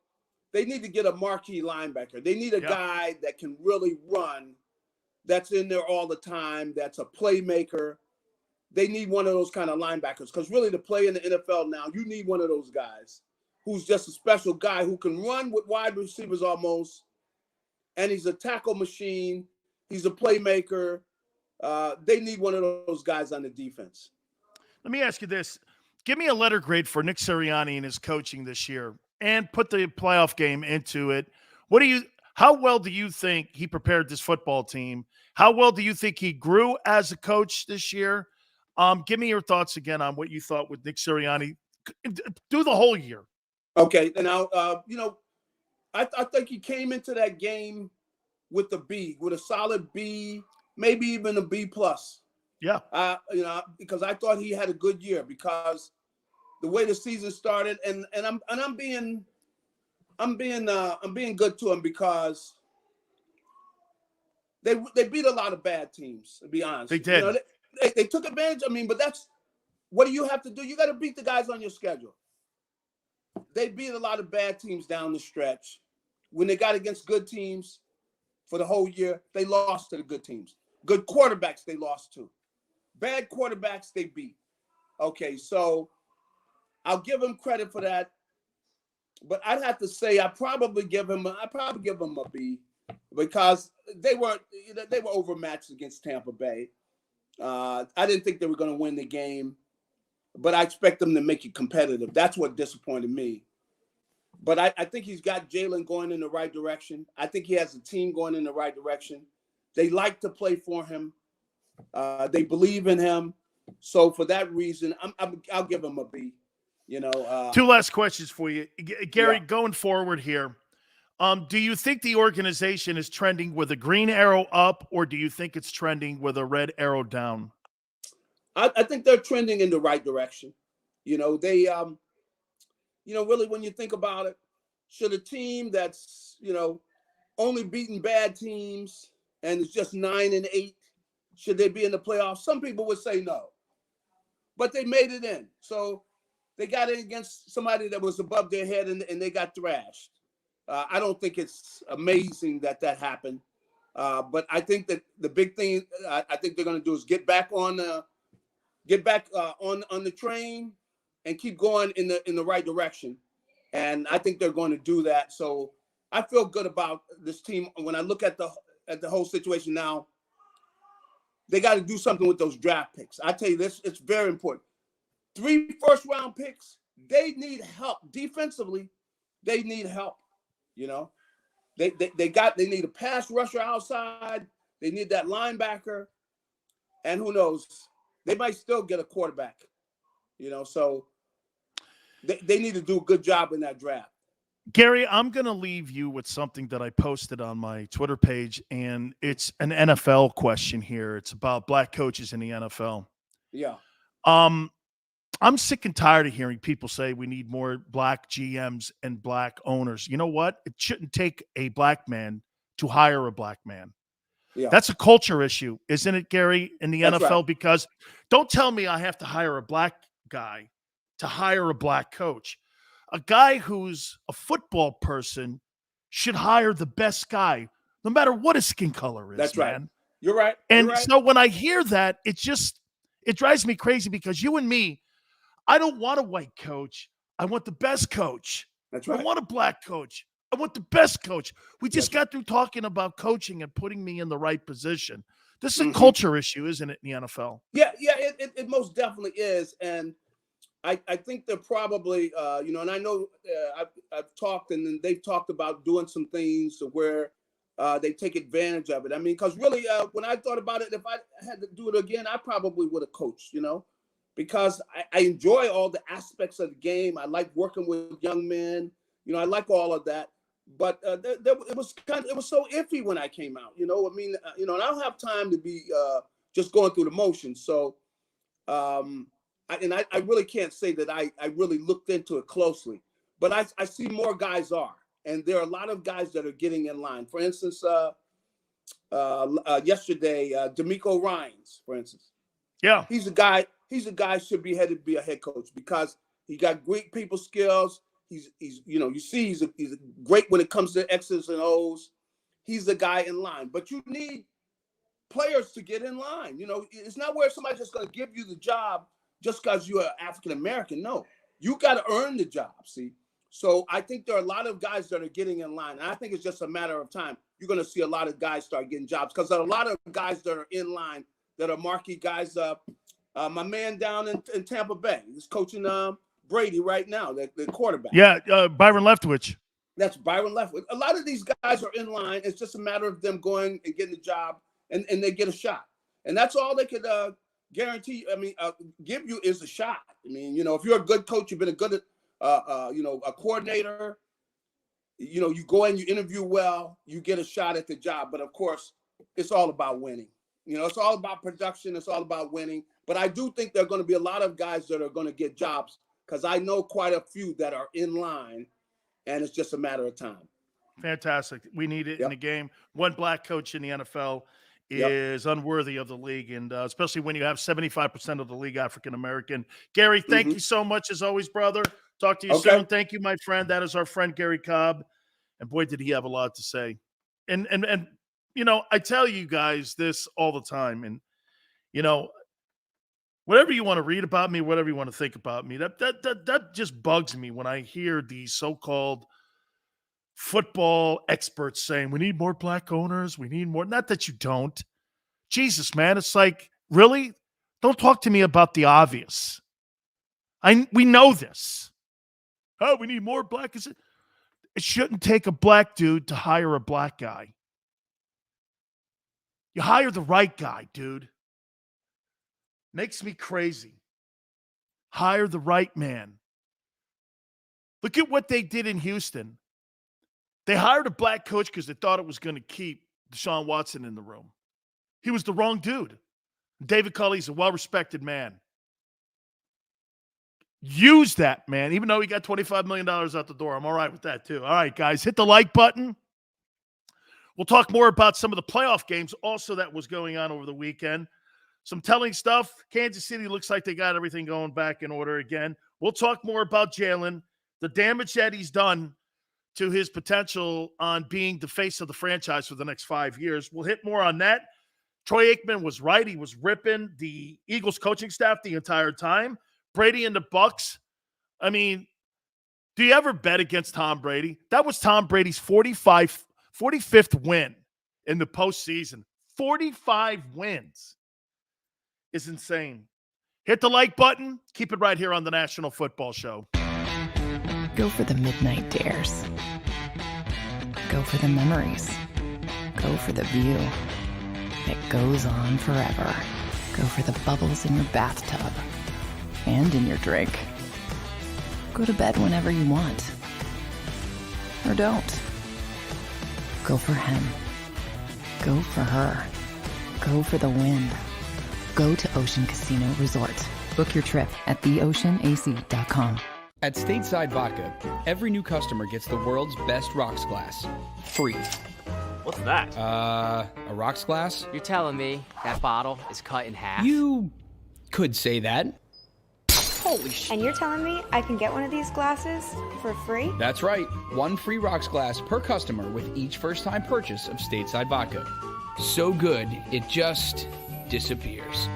They need to get a marquee linebacker. They need a guy that can really run, that's in there all the time, that's a playmaker. They need one of those kind of linebackers, because really to play in the NFL now, you need one of those guys who's just a special guy who can run with wide receivers almost, and he's a tackle machine. He's a playmaker. They need one of those guys on the defense. Let me ask you this. Give me a letter grade for Nick Sirianni and his coaching this year, and put the playoff game into it. How well do you think he prepared this football team? How well do you think he grew as a coach this year? Give me your thoughts again on what you thought with Nick Sirianni. Do the whole year. Okay. And now, I think he came into that game with a solid B, maybe even a B plus. Yeah. Because I thought he had a good year, because the way the season started, and I'm being good to him, because they beat a lot of bad teams, to be honest. They did. They took advantage. But that's what do you have to do? You got to beat the guys on your schedule. They beat a lot of bad teams down the stretch. When they got against good teams for the whole year, they lost to the good teams. Good quarterbacks they lost to. Bad quarterbacks they beat. Okay, so I'll give him credit for that. But I'd have to say I'd probably give him a B, because they were overmatched against Tampa Bay. I didn't think they were going to win the game, but I expect them to make it competitive. That's what disappointed me. But I think he's got Jalen going in the right direction. I think he has a team going in the right direction. They like to play for him. They believe in him. So for that reason, I'll give him a B. 2 last questions for you, Garry. Going forward here, do you think the organization is trending with a green arrow up, or do you think it's trending with a red arrow down? I think they're trending in the right direction. They really, when you think about it, should a team that's only beating bad teams and it's just 9-8, should they be in the playoffs? Some people would say no, but they made it in. So they got in against somebody that was above their head, and they got thrashed. I don't think it's amazing that happened, but I think that the big thing I think they're going to do is get back on the train and keep going in the right direction, and I think they're going to do that. So I feel good about this team. When I look at the whole situation now, they got to do something with those draft picks. I tell you this, it's very important. 3 first-round picks, they need help defensively. They need help. They need a pass rusher outside. They need that linebacker, and who knows, they might still get a quarterback. So they need to do a good job in that draft. Garry, I'm going to leave you with something that I posted on my Twitter page, and it's an NFL question here. It's about black coaches in the NFL. Yeah. I'm sick and tired of hearing people say we need more black GMs and black owners. You know what? It shouldn't take a black man to hire a black man. Yeah. That's a culture issue, isn't it, Garry, in the NFL? Right. Because don't tell me I have to hire a black guy to hire a black coach. A guy who's a football person should hire the best guy, no matter what his skin color is. That's man. Right. You're right. And so when I hear that, it drives me crazy, because you and me, I don't want a white coach. I want the best coach. That's I right. don't want a black coach. I want the best coach. We just got through talking about coaching and putting me in the right position. This is a culture issue, isn't it, in the NFL? Yeah, it most definitely is. And I think they're probably, and I know I've talked and then they've talked about doing some things to where they take advantage of it. I mean, because really, when I thought about it, if I had to do it again, I probably would have coached, because I enjoy all the aspects of the game. I like working with young men. I like all of that. But it was so iffy when I came out. And I don't have time to be just going through the motions. So, I really can't say that I really looked into it closely. But I see more guys are. And there are a lot of guys that are getting in line. For instance, yesterday, D'Amico Ryans, for instance. Yeah. He's a guy should be headed to be a head coach because he got great people skills. He's he's great when it comes to X's and O's. He's the guy in line. But you need players to get in line. It's not where somebody's just going to give you the job just because you're African American. No, you got to earn the job. See. So I think there are a lot of guys that are getting in line. And I think it's just a matter of time. You're going to see a lot of guys start getting jobs because there are a lot of guys that are in line that are marquee guys. My man down in Tampa Bay is coaching Brady right now, the quarterback. Yeah, Byron Leftwich. That's Byron Leftwich. A lot of these guys are in line. It's just a matter of them going and getting the job, and they get a shot. And that's all they could guarantee. Give you is a shot. If you're a good coach, you've been a good a coordinator, you go in, you interview well, you get a shot at the job. But of course, it's all about winning. It's all about production. It's all about winning. But I do think there are going to be a lot of guys that are going to get jobs because I know quite a few that are in line, and it's just a matter of time. Fantastic. We need it in the game. One black coach in the NFL is unworthy of the league, and especially when you have 75% of the league African-American. Gary, thank you so much as always, brother. Talk to you soon. Thank you, my friend. That is our friend Garry Cobb. And boy, did he have a lot to say. And I tell you guys this all the time. And, whatever you want to read about me, whatever you want to think about me, that just bugs me when I hear these so-called football experts saying, we need more black owners. We need more. Not that you don't. Jesus, man. It's like, really? Don't talk to me about the obvious. We know this. Oh, we need more black. It shouldn't take a black dude to hire a black guy. You hire the right guy, dude. Makes me crazy. Hire the right man. Look at what they did in Houston. They hired a black coach because they thought it was going to keep Deshaun Watson in the room. He was the wrong dude. David Culley's a well-respected man. Use that, man. Even though he got $25 million out the door, I'm all right with that, too. All right, guys, hit the like button. We'll talk more about some of the playoff games also that was going on over the weekend. Some telling stuff. Kansas City looks like they got everything going back in order again. We'll talk more about Jalen, the damage that he's done to his potential on being the face of the franchise for the next 5 years. We'll hit more on that. Troy Aikman was right. He was ripping the Eagles coaching staff the entire time. Brady and the Bucks. I mean, do you ever bet against Tom Brady? That was Tom Brady's 45th win in the postseason. 45 wins is insane. Hit the like button. Keep it right here on the National Football Show. Go for the midnight dares. Go for the memories. Go for the view that goes on forever. Go for the bubbles in your bathtub and in your drink. Go to bed whenever you want. Or don't. Go for him. Go for her. Go for the win. Go to Ocean Casino Resort. Book your trip at theoceanac.com. At Stateside Vodka, every new customer gets the world's best rocks glass. Free. What's that? A rocks glass? You're telling me that bottle is cut in half? You could say that. Holy shit. And you're telling me I can get one of these glasses for free? That's right. One free rocks glass per customer with each first-time purchase of Stateside Vodka. So good, it just disappears.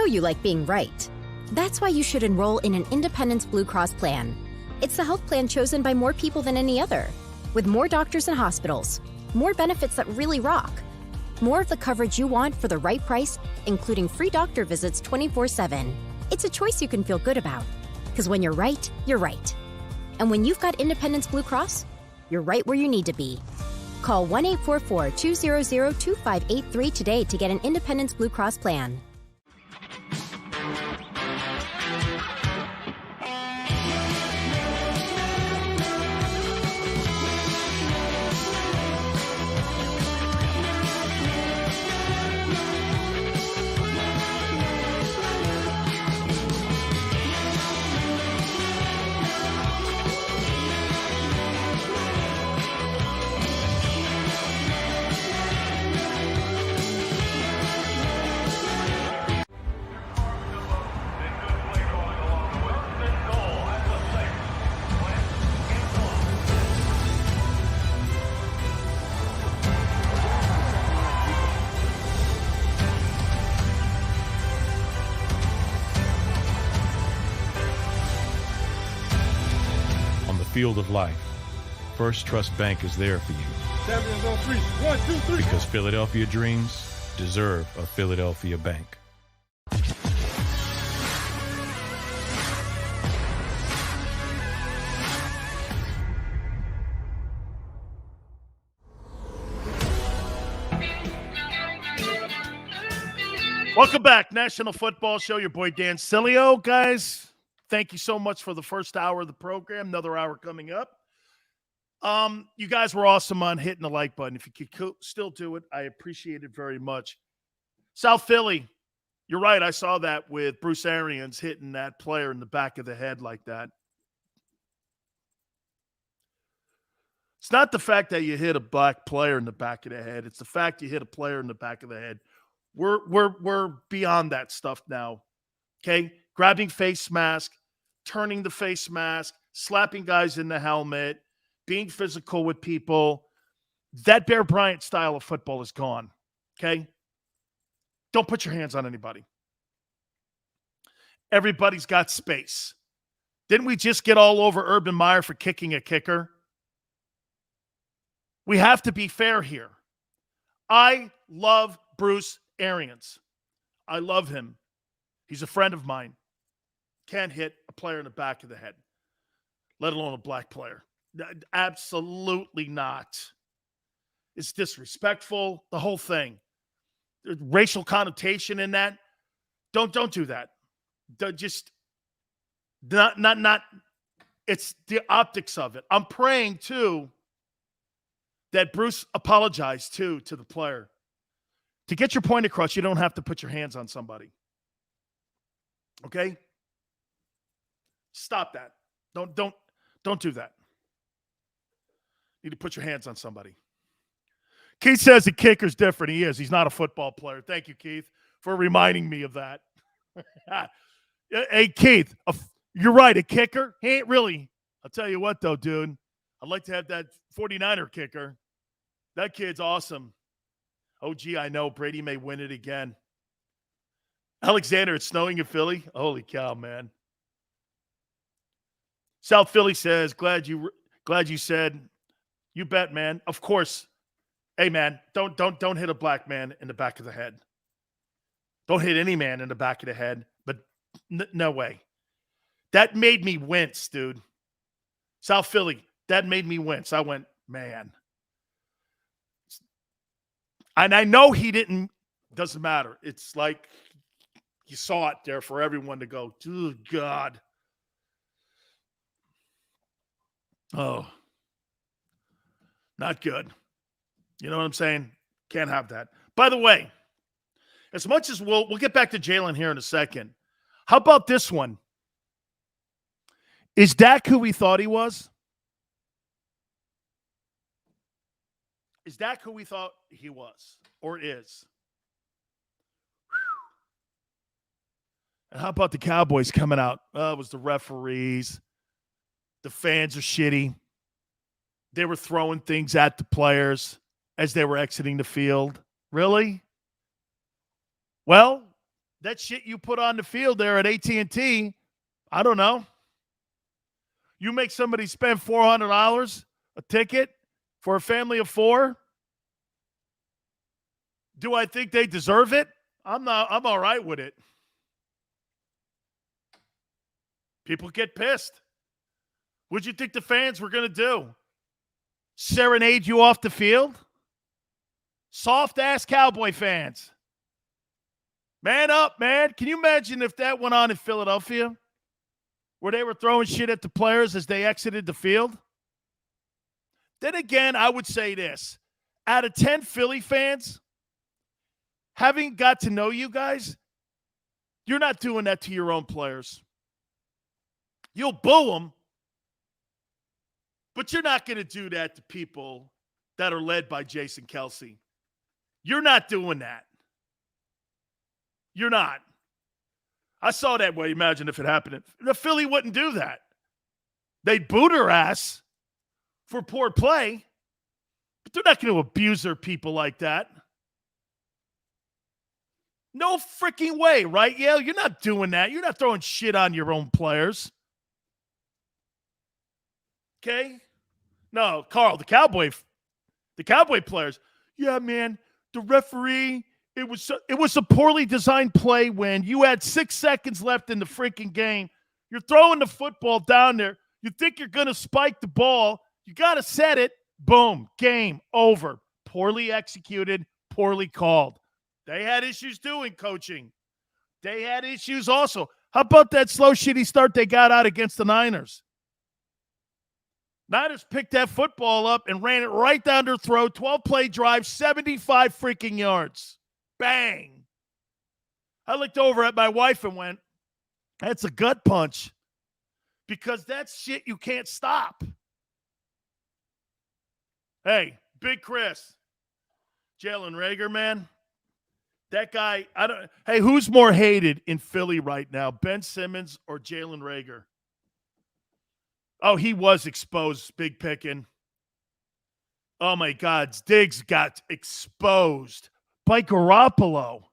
you like being right. That's why you should enroll in an Independence Blue Cross plan. It's the health plan chosen by more people than any other, with more doctors and hospitals, more benefits that really rock, more of the coverage you want for the right price, including free doctor visits 24/7. It's a choice you can feel good about, because when you're right, you're right. And when you've got Independence Blue Cross, you're right where you need to be. Call 1-844-200-2583 today to get an Independence Blue Cross plan. Field of life, First Trust Bank is there for you. Champions on 3. 1, 2, 3. Because Philadelphia dreams deserve a Philadelphia bank. Welcome back, National Football Show. Your boy Dan Sileo, guys. Thank you so much for the first hour of the program. Another hour coming up. You guys were awesome on hitting the like button. If you could still do it, I appreciate it very much. South Philly, you're right. I saw that with Bruce Arians hitting that player in the back of the head like that. It's not the fact that you hit a black player in the back of the head. It's the fact you hit a player in the back of the head. We're beyond that stuff now. Okay? Grabbing face mask, turning the face mask, slapping guys in the helmet, being physical with people. That Bear Bryant style of football is gone, okay? Don't put your hands on anybody. Everybody's got space. Didn't we just get all over Urban Meyer for kicking a kicker? We have to be fair here. I love Bruce Arians. I love him. He's a friend of mine. Can't hit a player in the back of the head, let alone a black player. Absolutely not. It's disrespectful, the whole thing. There's racial connotation in that. Don't do that. Just not. It's the optics of it. I'm praying too that Bruce apologized to the player. To get your point across, you don't have to put your hands on somebody. Okay? Stop that. Don't do that. You need to put your hands on somebody. Keith says the kicker's different. He is. He's not a football player. Thank you, Keith, for reminding me of that. Hey, Keith, you're right. A kicker? He ain't really. I'll tell you what, though, dude. I'd like to have that 49er kicker. That kid's awesome. Oh, gee, I know. Brady may win it again. Alexander, it's snowing in Philly. Holy cow, man. South Philly says, glad you said, you bet, man. Of course. Hey, man, don't hit a black man in the back of the head. Don't hit any man in the back of the head, but no way. That made me wince, dude. South Philly, that made me wince. I went, man. And I know he didn't, doesn't matter. It's like you saw it there for everyone to go, oh, God. Oh, not good. You know what I'm saying? Can't have that. By the way, as much as we'll get back to Jalen here in a second. How about this one? Is Dak who we thought he was? Is Dak who we thought he was or is? And how about the Cowboys coming out? It was the referees. The fans are shitty. They were throwing things at the players as they were exiting the field. Really? Well, that shit you put on the field there at AT&T, I don't know. You make somebody spend $400 a ticket for a family of 4? Do I think they deserve it? I'm all right with it. People get pissed. What'd you think the fans were going to do? Serenade you off the field? Soft-ass Cowboy fans. Man up, man. Can you imagine if that went on in Philadelphia? Where they were throwing shit at the players as they exited the field? Then again, I would say this. Out of 10 Philly fans, having got to know you guys, you're not doing that to your own players. You'll boo them, but you're not going to do that to people that are led by Jason Kelce. You're not doing that. You're not. I saw that way. Imagine if it happened. The Philly wouldn't do that. They'd boot her ass for poor play, but they're not going to abuse their people like that. No freaking way, right, Yale? You're not doing that. You're not throwing shit on your own players. Okay? No, Carl, the Cowboy players. Yeah, man, the referee, it was a poorly designed play when you had 6 seconds left in the freaking game. You're throwing the football down there. You think you're going to spike the ball. You got to set it. Boom. Game over. Poorly executed, poorly called. They had issues too in coaching. They had issues also. How about that slow, shitty start they got out against the Niners? Niners picked that football up and ran it right down their throat. 12-play drive, 75 freaking yards. Bang. I looked over at my wife and went, that's a gut punch. Because that's shit you can't stop. Hey, Big Chris. Jalen Reagor, man. That guy, hey, who's more hated in Philly right now, Ben Simmons or Jalen Reagor? Oh, he was exposed, big picking. Oh, my God. Diggs got exposed by Garoppolo.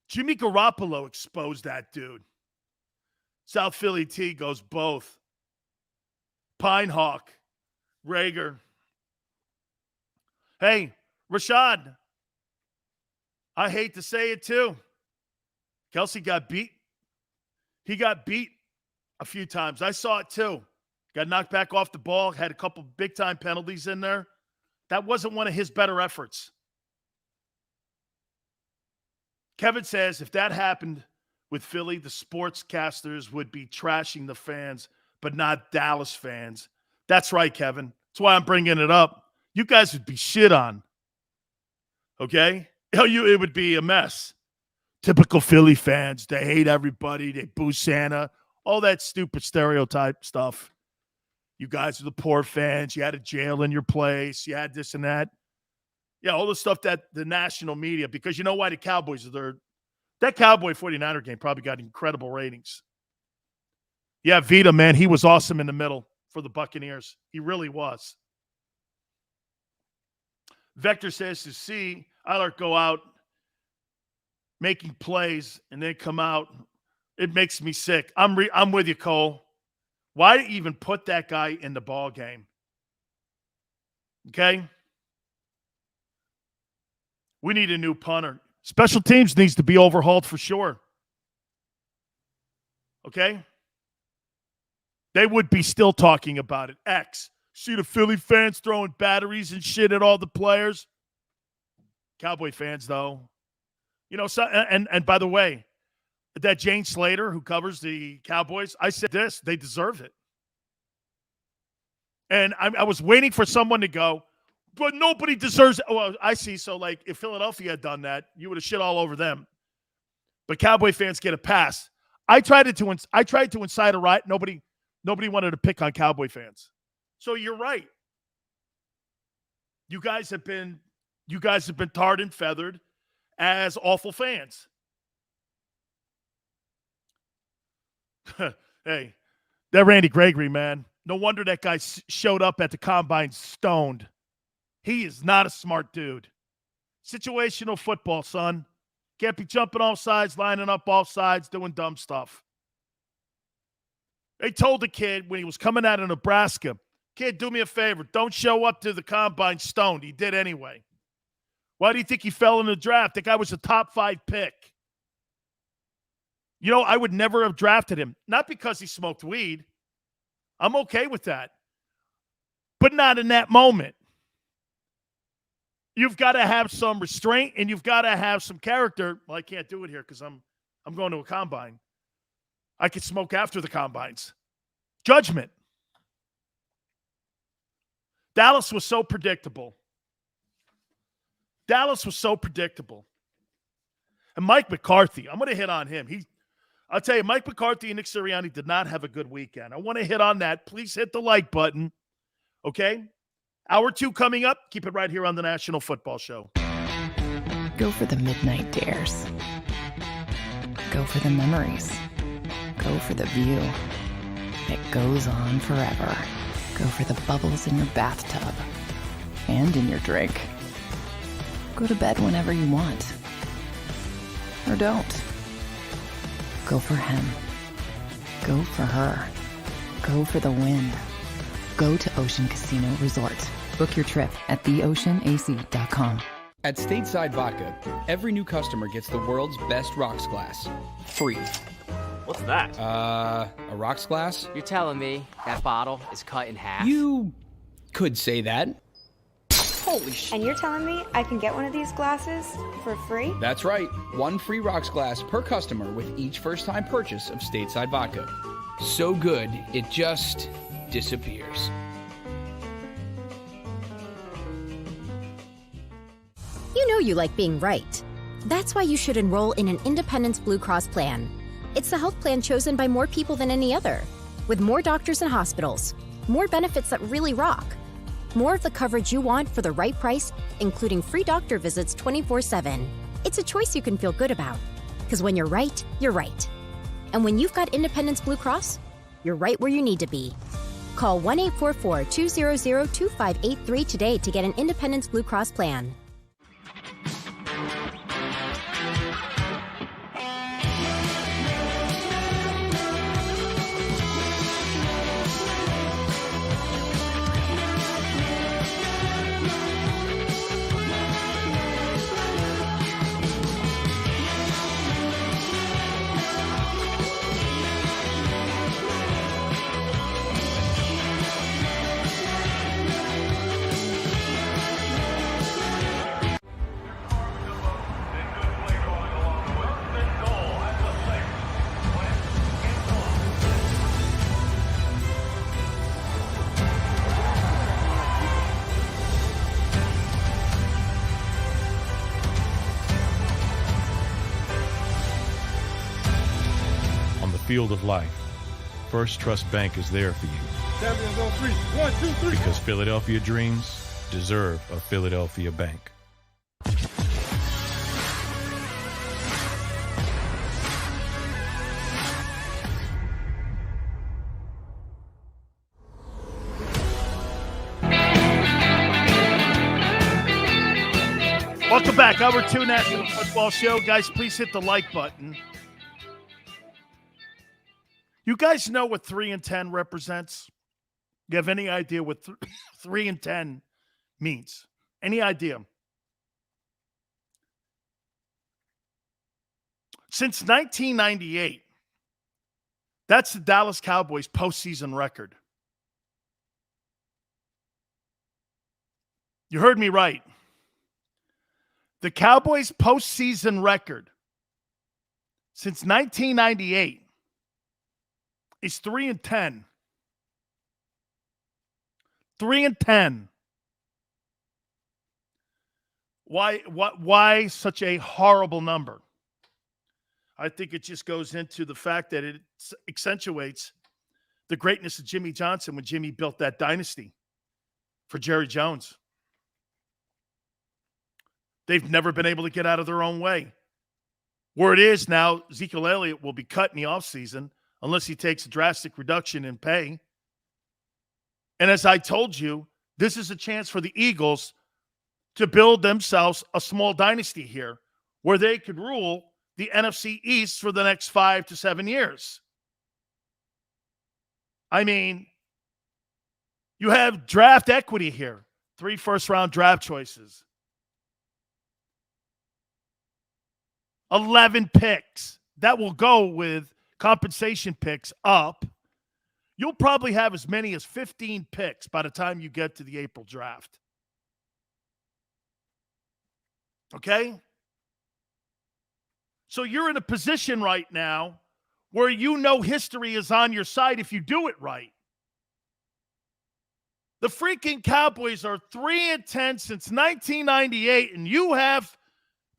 Jimmy Garoppolo exposed that dude. South Philly T goes both. Pinehawk, Reagor. Hey, Rashad, I hate to say it too. Kelce got beat. He got beat a few times. I saw it too. Got knocked back off the ball, had a couple big-time penalties in there. That wasn't one of his better efforts. Kevin says if that happened with Philly, the sportscasters would be trashing the fans, but not Dallas fans. That's right, Kevin. That's why I'm bringing it up. You guys would be shit on. Okay? It would be a mess. Typical Philly fans. They hate everybody. They boo Santa. All that stupid stereotype stuff. You guys are the poor fans. You had a jail in your place. You had this and that. Yeah, all the stuff that the national media, because you know why the Cowboys are there. That Cowboy 49er game probably got incredible ratings. Yeah, Vita, man, he was awesome in the middle for the Buccaneers. He really was. Vector says to see Eilert go out making plays and then come out, it makes me sick. I'm with you, Cole. Why even put that guy in the ball game? Okay? We need a new punter. Special teams needs to be overhauled for sure. Okay? They would be still talking about it. X. See the Philly fans throwing batteries and shit at all the players. Cowboy fans, though. You know, so, and by the way, that Jane Slater who covers the Cowboys, I said this, they deserve it. And I was waiting for someone to go, but nobody deserves it. Well, I see. So, like, if Philadelphia had done that, you would have shit all over them. But Cowboy fans get a pass. I tried to incite a riot. Nobody wanted to pick on Cowboy fans. So you're right. You guys have been tarred and feathered as awful fans. Hey, that Randy Gregory, man. No wonder that guy showed up at the combine stoned. He is not a smart dude. Situational football, son. Can't be jumping off sides, lining up off sides, doing dumb stuff. They told the kid when he was coming out of Nebraska, kid, do me a favor. Don't show up to the combine stoned. He did anyway. Why do you think he fell in the draft? The guy was a top 5 pick. You know, I would never have drafted him. Not because he smoked weed. I'm okay with that. But not in that moment. You've got to have some restraint and you've got to have some character. Well, I can't do it here because I'm going to a combine. I could smoke after the combines. Judgment. Dallas was so predictable. Dallas was so predictable. And Mike McCarthy, I'm going to hit on him. I'll tell you, Mike McCarthy and Nick Sirianni did not have a good weekend. I want to hit on that. Please hit the like button. Okay? Hour 2 coming up. Keep it right here on the National Football Show. Go for the midnight dares. Go for the memories. Go for the view that goes on forever. Go for the bubbles in your bathtub and in your drink. Go to bed whenever you want. Or don't. Go for him. Go for her. Go for the win. Go to Ocean Casino Resort. Book your trip at theoceanac.com. At Stateside Vodka, every new customer gets the world's best rocks glass. Free. What's that? A rocks glass? You're telling me that bottle is cut in half? You could say that. Holy shit. And you're telling me I can get one of these glasses for free? That's right. 1 free rocks glass per customer with each first-time purchase of Stateside Vodka. So good, it just disappears. You know you like being right. That's why you should enroll in an Independence Blue Cross plan. It's the health plan chosen by more people than any other, with more doctors and hospitals, more benefits that really rock, more of the coverage you want for the right price, including free doctor visits 24/7. It's a choice you can feel good about, because when you're right, you're right. And when you've got Independence Blue Cross, you're right where you need to be. Call 1-844-200-2583 today to get an Independence Blue Cross plan. Field of life, First Trust Bank is there for you. Champions on 3. 1, 2, 3. Because Philadelphia dreams deserve a Philadelphia bank. Welcome back. Hour 2 National Football Show. Guys, please hit the like button. You guys know what 3 and 10 represents? You have any idea what 3 and 10 means? Any idea? Since 1998, that's the Dallas Cowboys postseason record. You heard me right. The Cowboys postseason record since 1998 is 3 and 10. 3 and 10. Why such a horrible number? I think it just goes into the fact that it accentuates the greatness of Jimmy Johnson when Jimmy built that dynasty for Jerry Jones. They've never been able to get out of their own way. Where it is now, Ezekiel Elliott will be cut in the offseason unless he takes a drastic reduction in pay. And as I told you, this is a chance for the Eagles to build themselves a small dynasty here where they could rule the NFC East for the next 5 to 7 years. I mean, you have draft equity here. 3 first-round draft choices. 11 picks. That will go with compensation picks up. You'll probably have as many as 15 picks by the time you get to the April draft. Okay? So you're in a position right now where you know history is on your side if you do it right. The freaking Cowboys are 3-10 since 1998, and you have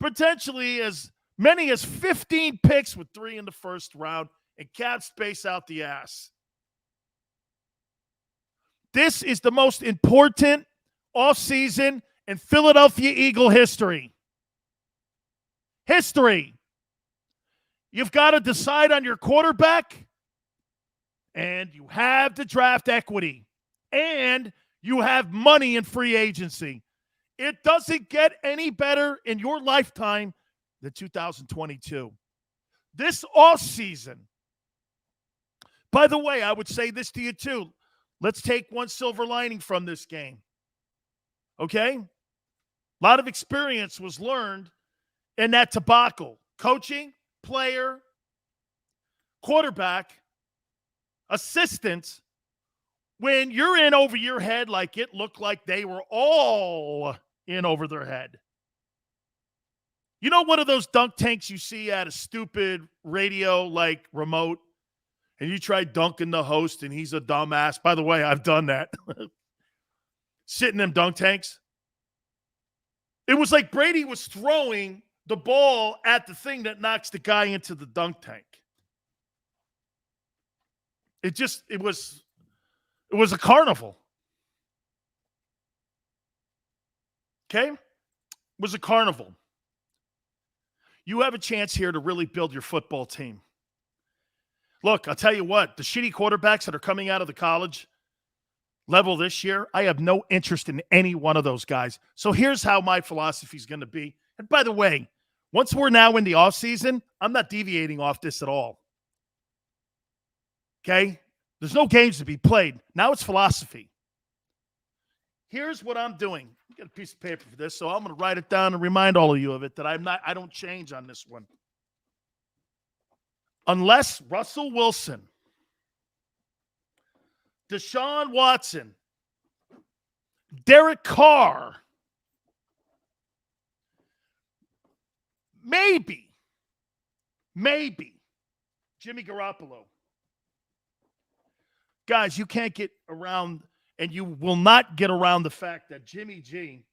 potentially as many as 15 picks with 3 in the first round and cap space out the ass. This is the most important offseason in Philadelphia Eagle history. History. You've got to decide on your quarterback, and you have the draft equity, and you have money in free agency. It doesn't get any better in your lifetime than 2022. This offseason, by the way, I would say this to you too. Let's take one silver lining from this game. Okay? A lot of experience was learned in that debacle. Coaching, player, quarterback, assistants. When you're in over your head like it looked like they were all in over their head. You know one of those dunk tanks you see at a stupid radio like remote? And you try dunking the host and he's a dumbass. By the way, I've done that. Sit in them dunk tanks. It was like Brady was throwing the ball at the thing that knocks the guy into the dunk tank. It was a carnival. Okay? It was a carnival. You have a chance here to really build your football team. Look, I'll tell you what, the shitty quarterbacks that are coming out of the college level this year, I have no interest in any one of those guys. So here's how my philosophy is going to be. And by the way, once we're now in the offseason, I'm not deviating off this at all. Okay? There's no games to be played. Now it's philosophy. Here's what I'm doing. I got a piece of paper for this, so I'm going to write it down and remind all of you of it that I don't change on this one. Unless Russell Wilson, Deshaun Watson, Derek Carr, maybe Jimmy Garoppolo. Guys, you can't get around, and you will not get around the fact that Jimmy G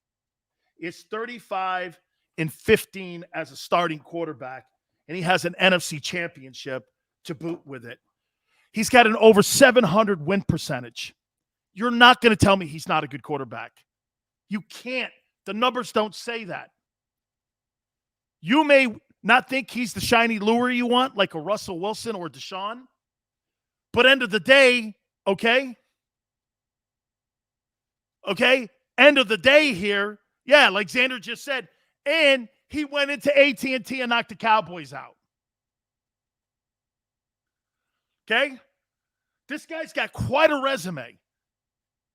is 35-15 as a starting quarterback, and he has an NFC championship to boot with it. He's got an over 700 win percentage. You're not going to tell me he's not a good quarterback. You can't. The numbers don't say that. You may not think he's the shiny lure you want, like a Russell Wilson or Deshaun, but end of the day, okay, end of the day here, yeah, like Xander just said, and he went into AT&T and knocked the Cowboys out. Okay? This guy's got quite a resume.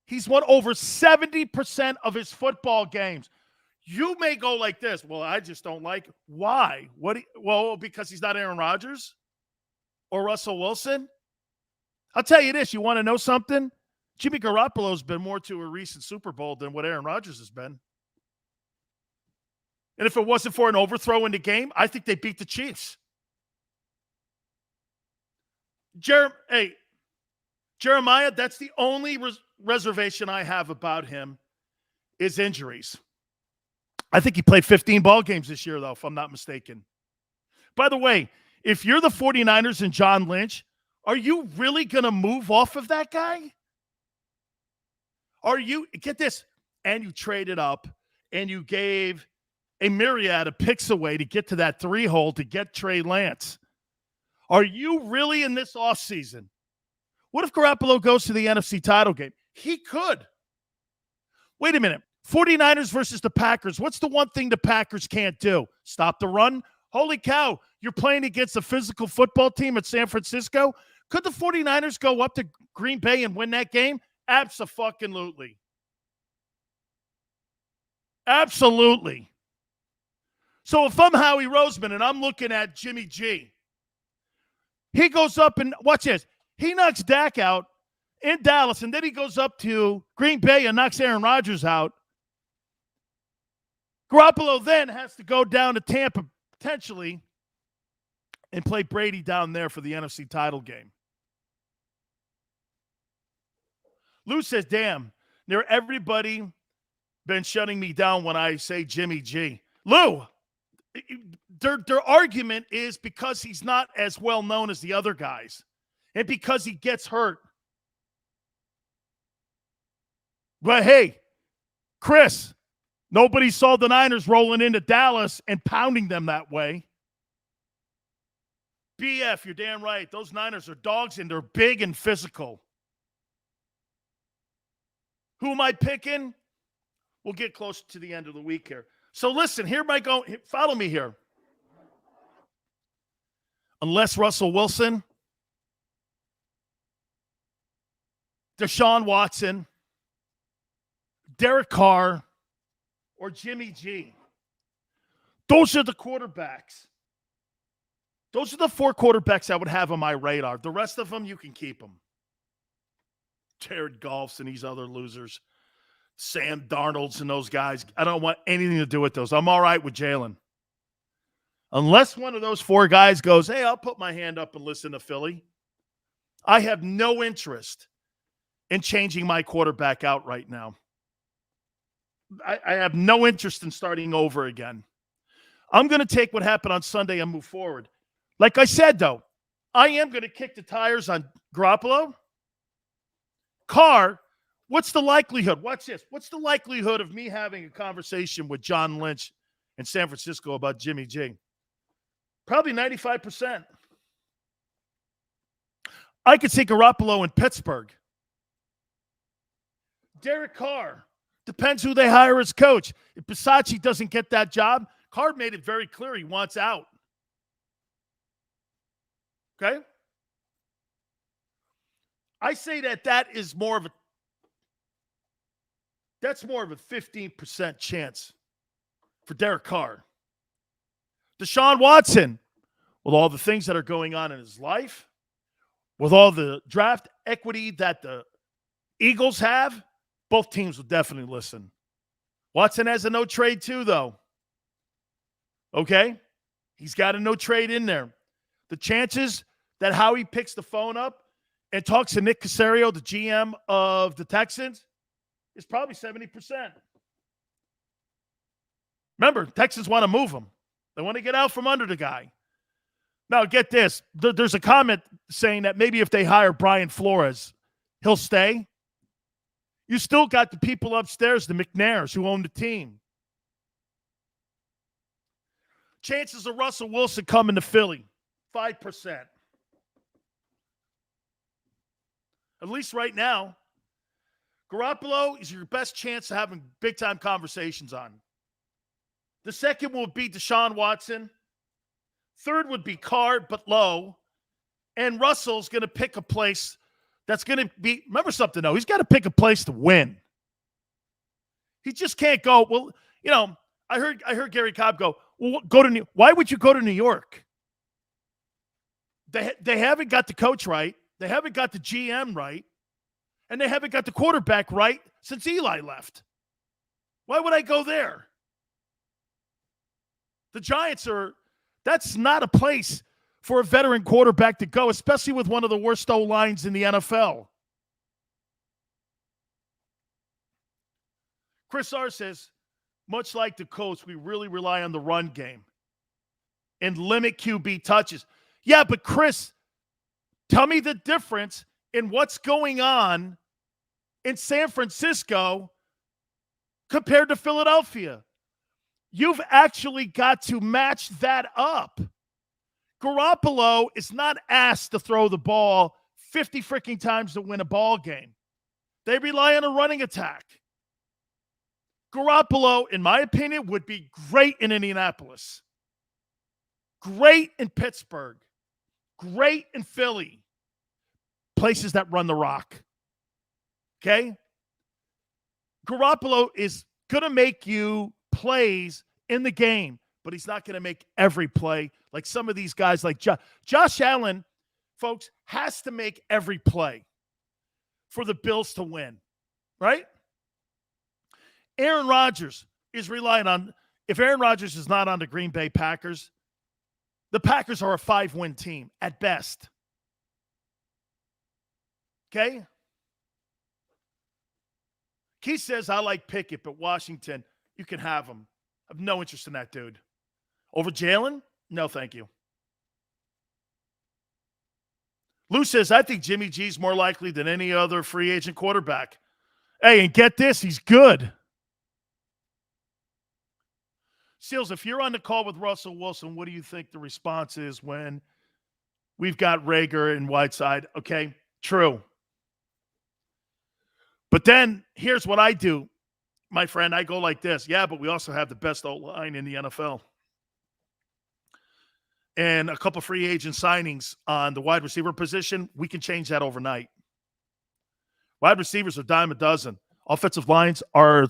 He's won over 70% of his football games. You may go like this. Well, I just don't like it. Why? Well, because he's not Aaron Rodgers or Russell Wilson. I'll tell you this. You want to know something? Jimmy Garoppolo's been more to a recent Super Bowl than what Aaron Rodgers has been. And if it wasn't for an overthrow in the game, I think they beat the Chiefs. Jeremiah, that's the only reservation I have about him is injuries. I think he played 15 ball games this year, though, if I'm not mistaken. By the way, if you're the 49ers and John Lynch, are you really going to move off of that guy? Are you, get this, and you traded up and you gave a myriad of picks away to get to that 3-hole to get Trey Lance. Are you really in this offseason? What if Garoppolo goes to the NFC title game? He could. Wait a minute. 49ers versus the Packers. What's the one thing the Packers can't do? Stop the run? Holy cow, you're playing against a physical football team at San Francisco? Could the 49ers go up to Green Bay and win that game? Abso-fucking-lutely. Absolutely. So if I'm Howie Roseman and I'm looking at Jimmy G, he goes up and, watch this, he knocks Dak out in Dallas, and then he goes up to Green Bay and knocks Aaron Rodgers out. Garoppolo then has to go down to Tampa, potentially, and play Brady down there for the NFC title game. Lou says, damn, near everybody been shutting me down when I say Jimmy G. Lou, their argument is because he's not as well known as the other guys and because he gets hurt. But hey, Chris, nobody saw the Niners rolling into Dallas and pounding them that way. BF, you're damn right. Those Niners are dogs and they're big and physical. Who am I picking? We'll get close to the end of the week here. So listen, here I go. Follow me here. Unless Russell Wilson, Deshaun Watson, Derek Carr, or Jimmy G. Those are the quarterbacks. Those are the 4 quarterbacks I would have on my radar. The rest of them, you can keep them. Jared Goffs and these other losers. Sam Darnold's and those guys. I don't want anything to do with those. I'm all right with Jalen. Unless one of those 4 guys goes, hey, I'll put my hand up and listen to Philly. I have no interest in changing my quarterback out right now. I have no interest in starting over again. I'm going to take what happened on Sunday and move forward. Like I said, though, I am going to kick the tires on Garoppolo. Carr, what's the likelihood? Watch this. What's the likelihood of me having a conversation with John Lynch in San Francisco about Jimmy G? Probably 95%. I could see Garoppolo in Pittsburgh. Derek Carr. Depends who they hire as coach. If Bisaccia doesn't get that job, Carr made it very clear he wants out. Okay? I say that is more of a 15% chance for Derek Carr. Deshaun Watson, with all the things that are going on in his life, with all the draft equity that the Eagles have, both teams will definitely listen. Watson has a no trade too, though. Okay? He's got a no trade in there. The chances that Howie picks the phone up and talks to Nick Caserio, the GM of the Texans, is probably 70%. Remember, Texans want to move him. They want to get out from under the guy. Now, get this. There's a comment saying that maybe if they hire Brian Flores, he'll stay. You still got the people upstairs, the McNairs, who own the team. Chances of Russell Wilson coming to Philly, 5%. At least right now, Garoppolo is your best chance of having big-time conversations on. The second would be Deshaun Watson. Third would be Carr, but low. And Russell's going to pick a place that's going to be, remember something, though. He's got to pick a place to win. He just can't go, well, you know, I heard Gary Cobb go, well, why would you go to New York? They haven't got the coach right. They haven't got the GM right. And they haven't got the quarterback right since Eli left. Why would I go there? The Giants that's not a place for a veteran quarterback to go, especially with one of the worst O-lines in the NFL. Chris R. says, much like the Colts, we really rely on the run game and limit QB touches. Yeah, but Chris, tell me the difference in what's going on in San Francisco compared to Philadelphia. You've actually got to match that up. Garoppolo is not asked to throw the ball 50 freaking times to win a ball game. They rely on a running attack. Garoppolo, in my opinion, would be great in Indianapolis. Great in Pittsburgh. Great in Philly. Places that run the rock. Okay? Garoppolo is going to make you plays in the game, but he's not going to make every play like some of these guys like Josh Allen, folks, has to make every play for the Bills to win, right? Aaron Rodgers is relying on, if Aaron Rodgers is not on the Green Bay Packers, the Packers are a 5-win team at best. Okay? Keith says, I like Pickett, but Washington, you can have him. I have no interest in that dude. Over Jalen? No, thank you. Lou says, I think Jimmy G's more likely than any other free agent quarterback. Hey, and get this, he's good. Seals, if you're on the call with Russell Wilson, what do you think the response is when we've got Rager and Whiteside? Okay, true. But then here's what I do, my friend. I go like this. Yeah, but we also have the best O-line in the NFL. And a couple free agent signings on the wide receiver position, we can change that overnight. Wide receivers are dime a dozen. Offensive lines are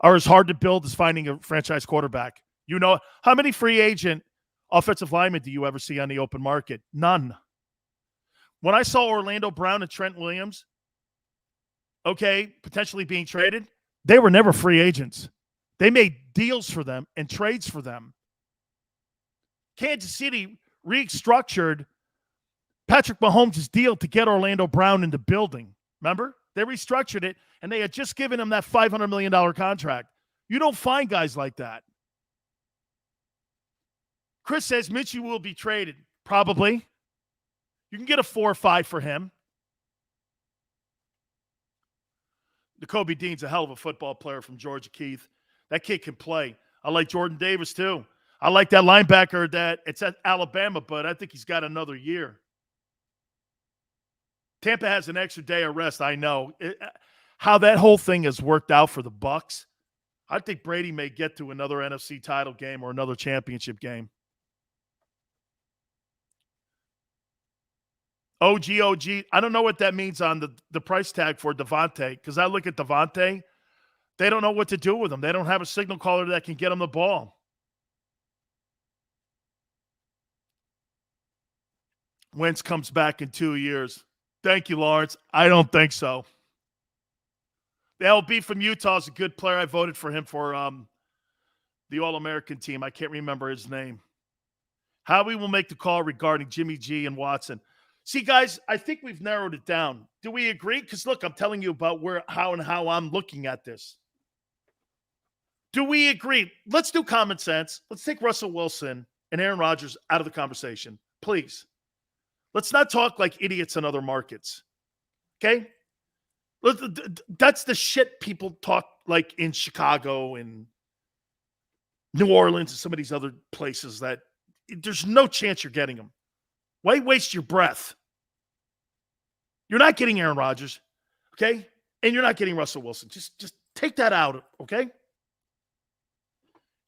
as hard to build as finding a franchise quarterback. You know, how many free agent offensive linemen do you ever see on the open market? None. When I saw Orlando Brown and Trent Williams, okay, potentially being traded, they were never free agents. They made deals for them and trades for them. Kansas City restructured Patrick Mahomes' deal to get Orlando Brown in the building. Remember? They restructured it, and they had just given him that $500 million contract. You don't find guys like that. Chris says Minshew will be traded. Probably. You can get a 4 or 5 for him. N'Kobe Dean's a hell of a football player from Georgia, Keith. That kid can play. I like Jordan Davis, too. I like that linebacker that it's at Alabama, but I think he's got another year. Tampa has an extra day of rest, I know. How that whole thing has worked out for the Bucs, I think Brady may get to another NFC title game or another championship game. OG, I don't know what that means on the price tag for Devonte, because I look at Devonte, they don't know what to do with him. They don't have a signal caller that can get him the ball. Wentz comes back in 2 years. Thank you, Lawrence. I don't think so. The LB from Utah is a good player. I voted for him for the All-American team. I can't remember his name. Howie will make the call regarding Jimmy G and Watson. See, guys, I think we've narrowed it down. Do we agree? Because, look, I'm telling you about how I'm looking at this. Do we agree? Let's do common sense. Let's take Russell Wilson and Aaron Rodgers out of the conversation, please. Let's not talk like idiots in other markets, okay? That's the shit people talk like in Chicago and New Orleans and some of these other places that there's no chance you're getting them. Why waste your breath? You're not getting Aaron Rodgers, okay? And you're not getting Russell Wilson. Just take that out, okay?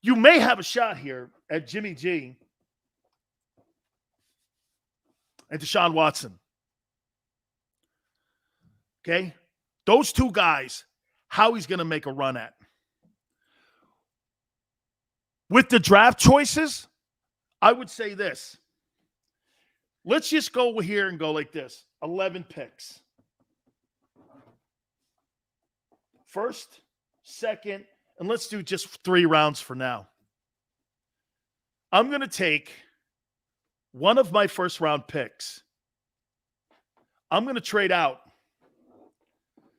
You may have a shot here at Jimmy G and Deshaun Watson. Okay? Those two guys, how he's going to make a run at. With the draft choices, I would say this. Let's just go here and go like this. 11 picks. First, second, and let's do just 3 rounds for now. I'm going to take one of my first-round picks. I'm going to trade out,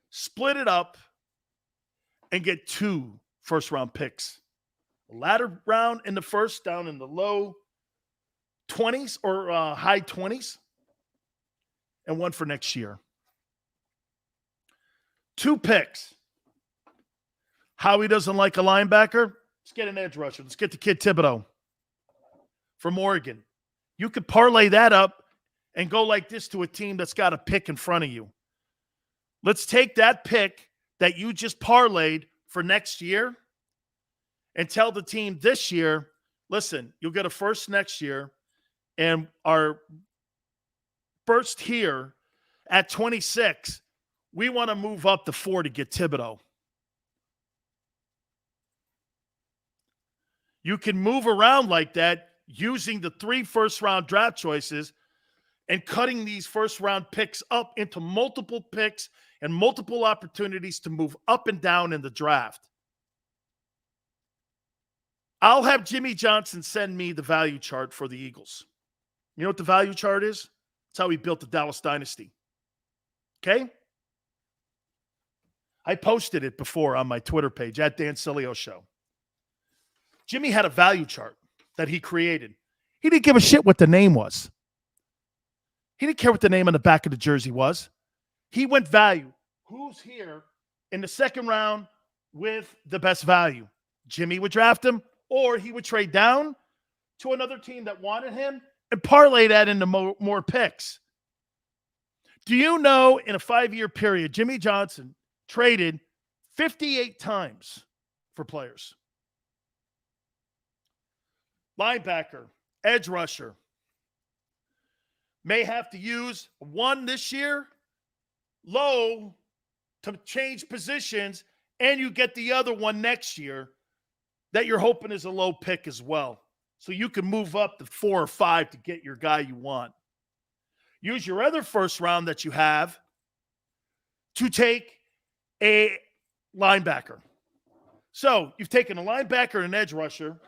split it up, and get 2 first-round picks. The latter round in the first, down in the low 20s or high 20s, and 1 for next year. 2 picks. Howie doesn't like a linebacker. Let's get an edge rusher. Let's get the kid Thibodeau from Oregon. You could parlay that up and go like this to a team that's got a pick in front of you. Let's take that pick that you just parlayed for next year and tell the team this year, listen, you'll get a first next year, and our first here at 26, we want to move up to 4 to get Thibodeau. You can move around like that using the 3 first-round draft choices and cutting these first-round picks up into multiple picks and multiple opportunities to move up and down in the draft. I'll have Jimmy Johnson send me the value chart for the Eagles. You know what the value chart is? It's how he built the Dallas dynasty. Okay? I posted it before on my Twitter page at Dan Sileo Show. Jimmy had a value chart that he created. He didn't give a shit what the name was. He didn't care what the name on the back of the jersey was. He went value. Who's here in the second round with the best value? Jimmy would draft him, or he would trade down to another team that wanted him and parlay that into more picks. Do you know in a 5-year period, Jimmy Johnson traded 58 times for players? Linebacker, edge rusher. May have to use one this year, low, to change positions, and you get the other one next year that you're hoping is a low pick as well. So you can move up to 4 or 5 to get your guy you want. Use your other first round that you have to take a linebacker. So you've taken a linebacker and an edge rusher,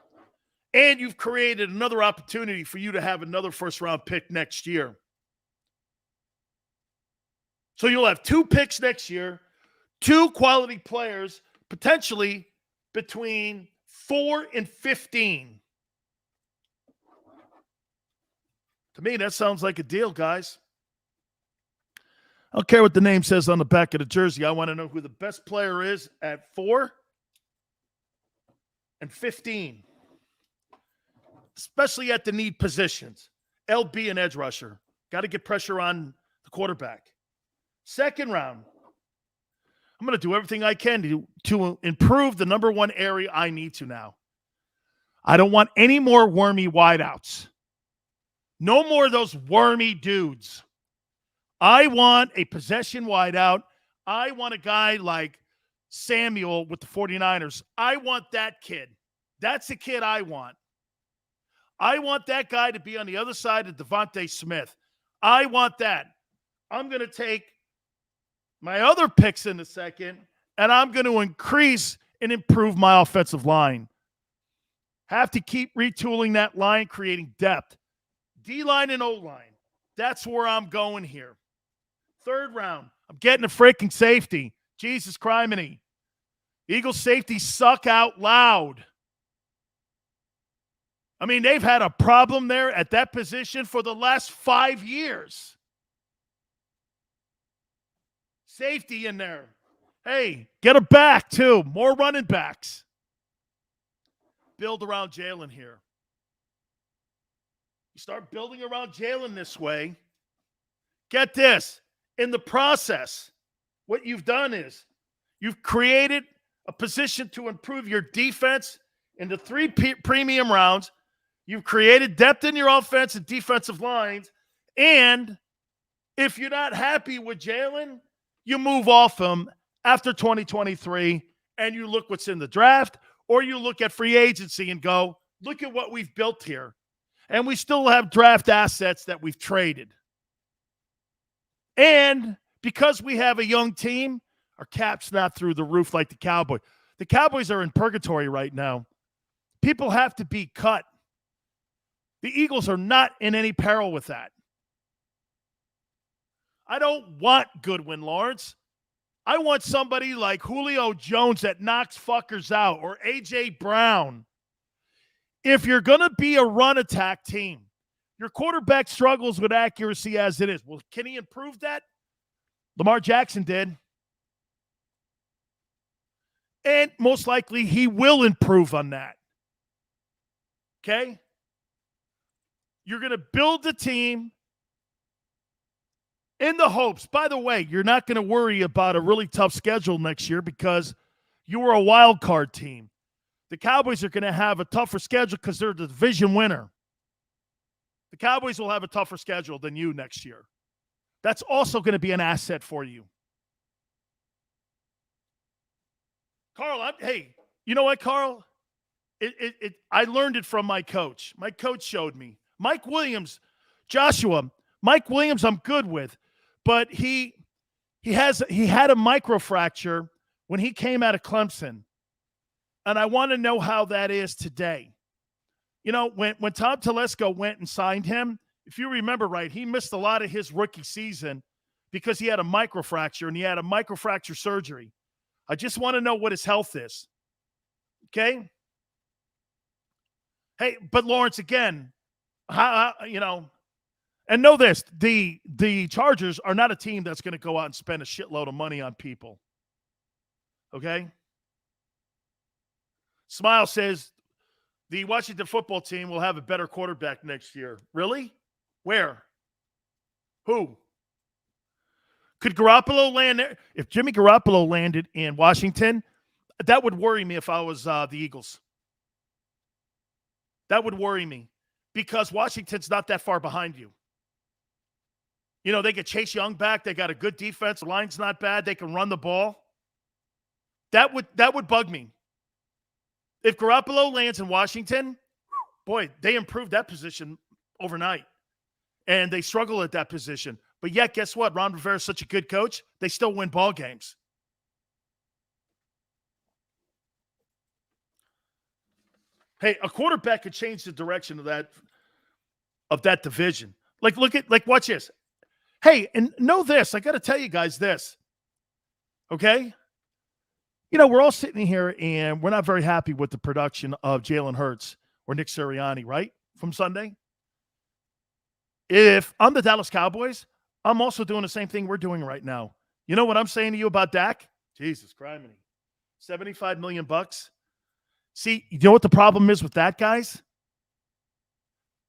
and you've created another opportunity for you to have another first-round pick next year. So you'll have 2 picks next year, 2 quality players, potentially between 4 and 15. To me, that sounds like a deal, guys. I don't care what the name says on the back of the jersey. I want to know who the best player is at 4 and 15. Especially at the need positions. LB and edge rusher. Got to get pressure on the quarterback. Second round, I'm going to do everything I can to improve the number one area I need to now. I don't want any more wormy wideouts. No more of those wormy dudes. I want a possession wideout. I want a guy like Samuel with the 49ers. I want that kid. That's the kid I want. I want that guy to be on the other side of Devonte Smith. I want that. I'm going to take my other picks in the second, and I'm going to increase and improve my offensive line. Have to keep retooling that line, creating depth. D-line and O-line. That's where I'm going here. Third round, I'm getting a freaking safety. Jesus criminy. Eagles safeties suck out loud. I mean, they've had a problem there at that position for the last 5 years. Safety in there. Hey, get a back, too. More running backs. Build around Jalen here. You start building around Jalen this way. Get this. In the process, what you've done is you've created a position to improve your defense in the 3 premium rounds. You've created depth in your offense and defensive lines. And if you're not happy with Jalen, you move off him after 2023 and you look what's in the draft, or you look at free agency and go, look at what we've built here. And we still have draft assets that we've traded. And because we have a young team, our cap's not through the roof like the Cowboys. The Cowboys are in purgatory right now. People have to be cut. The Eagles are not in any peril with that. I don't want Goodwin Lawrence. I want somebody like Julio Jones that knocks fuckers out, or A.J. Brown. If you're going to be a run attack team, your quarterback struggles with accuracy as it is. Well, can he improve that? Lamar Jackson did. And most likely he will improve on that. Okay? You're going to build the team in the hopes. By the way, you're not going to worry about a really tough schedule next year because You were a wild card team. The Cowboys are going to have a tougher schedule because they're the division winner. The Cowboys will have a tougher schedule than you next year. That's also going to be an asset for you. Carl, hey, you know what, Carl? I learned it from my coach. My coach showed me. Mike Williams, Joshua, Mike Williams I'm good with, but he had a microfracture when he came out of Clemson. And I want to know how that is today. You know, when Tom Telesco went and signed him, if you remember right, he missed a lot of his rookie season because he had a microfracture and he had a microfracture surgery. I just want to know what his health is. Okay? Hey, but Lawrence, again, you know, and know this, the Chargers are not a team that's going to go out and spend a shitload of money on people. Okay? Smile says the Washington football team will have a better quarterback next year. Really? Where? Who? Could Garoppolo land there? If Jimmy Garoppolo landed in Washington, that would worry me if I was the Eagles. That would worry me because Washington's not that far behind you. You know, they get Chase Young back. They got a good defense. The line's not bad. They can run the ball. That would bug me. If Garoppolo lands in Washington, boy, they improved that position overnight. And they struggle at that position. But yet, guess what? Ron Rivera is such a good coach. They still win ball games. Hey, a quarterback could change the direction of that division. Watch this. Hey, and know this. I got to tell you guys this. Okay? You know, we're all sitting here and we're not very happy with the production of Jalen Hurts or Nick Sirianni, right? From Sunday. If I'm the Dallas Cowboys, I'm also doing the same thing we're doing right now. You know what I'm saying to you about Dak? Jesus Christ, $75 million. See, you know what the problem is with that, guys?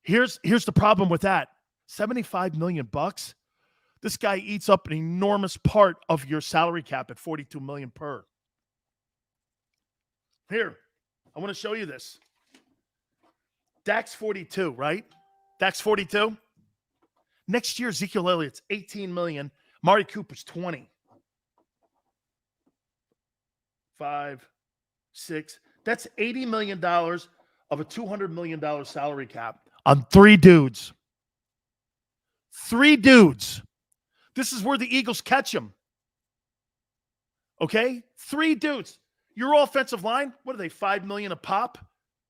Here's the problem with that. $75 million. This guy eats up an enormous part of your salary cap at $42 million per. Here, I want to show you this. Dak's 42, right? Dak's 42. Next year, Ezekiel Elliott's $18 million. Amari Cooper's 20. 5, 6. That's $80 million of a $200 million salary cap on 3 dudes. 3 dudes. This is where the Eagles catch them. Okay? 3 dudes. Your offensive line, what are they, $5 million a pop?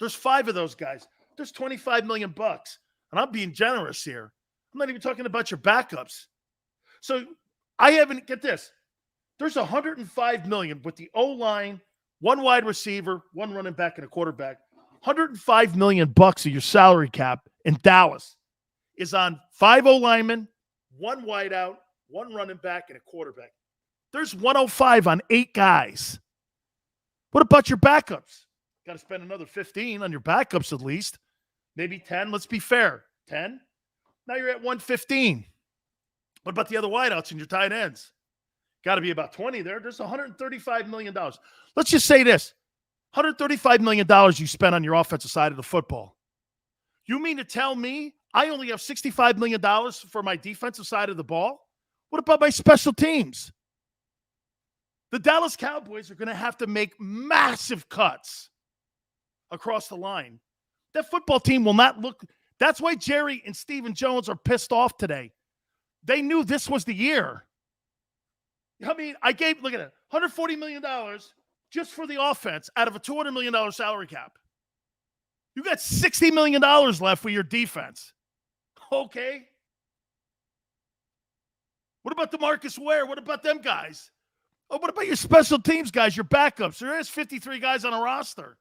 There's 5 of those guys. There's $25 million. And I'm being generous here. I'm not even talking about your backups. So I haven't, get this. There's $105 million with the O-line, 1 wide receiver, 1 running back, and a quarterback. $105 million of your salary cap in Dallas is on 5 O-linemen, 1 wideout, 1 running back, and a quarterback. There's 105 on 8 guys. What about your backups? Got to spend another 15 on your backups at least. Maybe 10. Let's be fair. 10. Now you're at 115. What about the other wideouts and your tight ends? Got to be about 20 there. There's $135 million. Let's just say this. $135 million you spent on your offensive side of the football. You mean to tell me I only have $65 million for my defensive side of the ball? What about my special teams? The Dallas Cowboys are going to have to make massive cuts across the line. That football team will not look. That's why Jerry and Stephen Jones are pissed off today. They knew this was the year. I mean, look at it, $140 million just for the offense out of a $200 million salary cap. You got $60 million left for your defense. Okay. What about DeMarcus Ware? What about them guys? Oh, what about your special teams guys, your backups? There is 53 guys on a roster.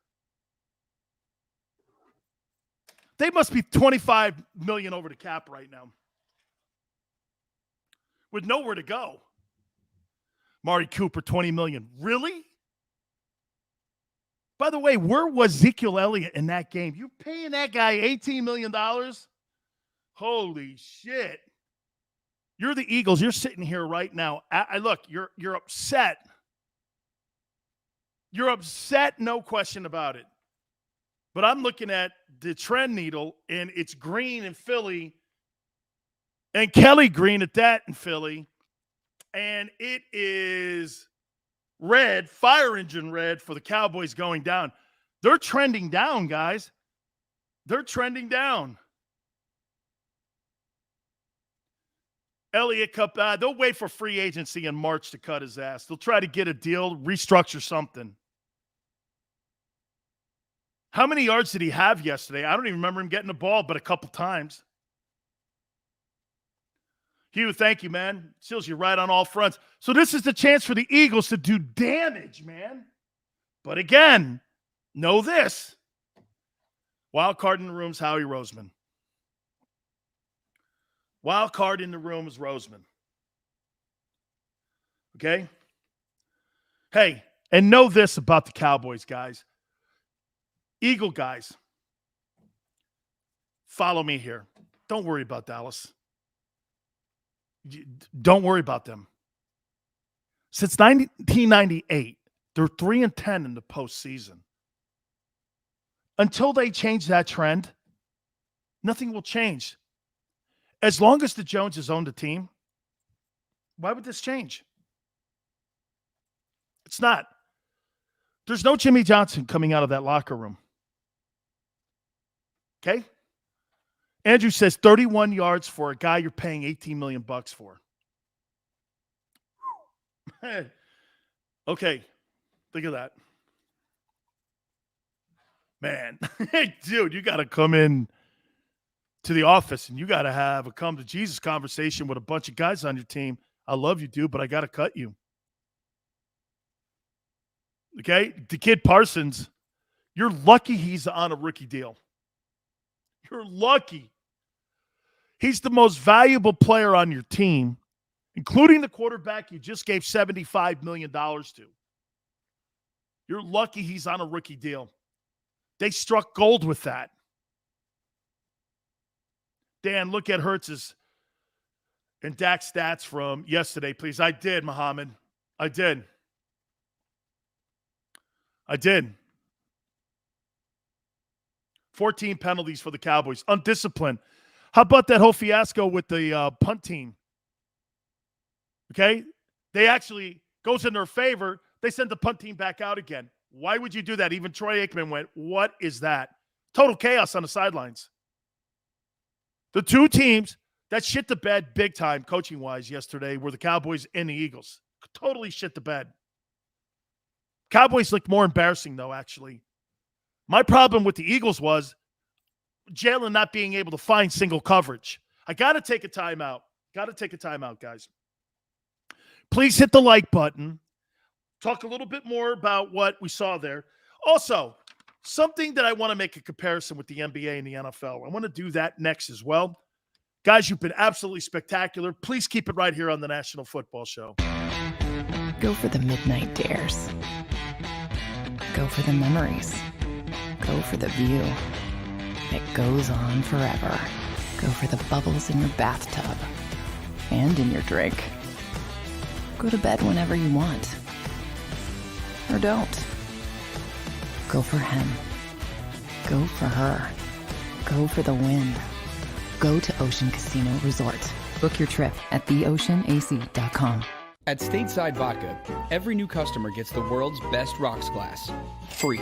They must be $25 million over the cap right now with nowhere to go. Amari Cooper, $20 million. Really? By the way, where was Ezekiel Elliott in that game? You paying that guy $18 million? Holy shit. You're the Eagles. You're sitting here right now. Look, you're upset. You're upset, no question about it. But I'm looking at the trend needle, and it's green in Philly, and Kelly green at that in Philly, and it is red, fire engine red for the Cowboys going down. They're trending down, guys. They're trending down. Elliott cut back. They'll wait for free agency in March to cut his ass. They'll try to get a deal, restructure something. How many yards did he have yesterday? I don't even remember him getting the ball, but a couple times. Hugh, thank you, man. Seals you right on all fronts. So this is the chance for the Eagles to do damage, man. But again, know this. Wild card in the room is Howie Roseman. Wild card in the room is Roseman. Okay? Hey, and know this about the Cowboys, guys. Eagle guys, follow me here. Don't worry about Dallas. Don't worry about them. Since 1998, they're 3-10 in the postseason. Until they change that trend, nothing will change. As long as the Joneses own the team, why would this change? It's not. There's no Jimmy Johnson coming out of that locker room. Okay? Andrew says 31 yards for a guy you're paying $18 million for. Okay. Think of that. Man. Hey, dude, you got to come in to the office and you got to have a come to Jesus conversation with a bunch of guys on your team. I love you, dude, but I got to cut you. Okay? The kid Parsons, you're lucky he's on a rookie deal. You're lucky. He's the most valuable player on your team, including the quarterback you just gave $75 million to. You're lucky he's on a rookie deal. They struck gold with that. Dan, look at Hurts's and Dak's stats from yesterday, please. I did, Muhammad. I did. 14 penalties for the Cowboys. Undisciplined. How about that whole fiasco with the punt team? Okay? They actually goes in their favor. They send the punt team back out again. Why would you do that? Even Troy Aikman went, what is that? Total chaos on the sidelines. The two teams that shit the bed big time coaching-wise yesterday were the Cowboys and the Eagles. Totally shit the bed. Cowboys looked more embarrassing, though, actually. My problem with the Eagles was Jalen not being able to find single coverage. I got to take a timeout. Guys. Please hit the like button. Talk a little bit more about what we saw there. Also, something that I want to make a comparison with the NBA and the NFL. I want to do that next as well. Guys, you've been absolutely spectacular. Please keep it right here on the National Football Show. Go for the midnight dares. Go for the memories. Go for the view that goes on forever. Go for the bubbles in your bathtub and in your drink. Go to bed whenever you want. Or don't. Go for him. Go for her. Go for the win. Go to Ocean Casino Resort. Book your trip at theoceanac.com. At Stateside Vodka, every new customer gets the world's best rocks glass. Free.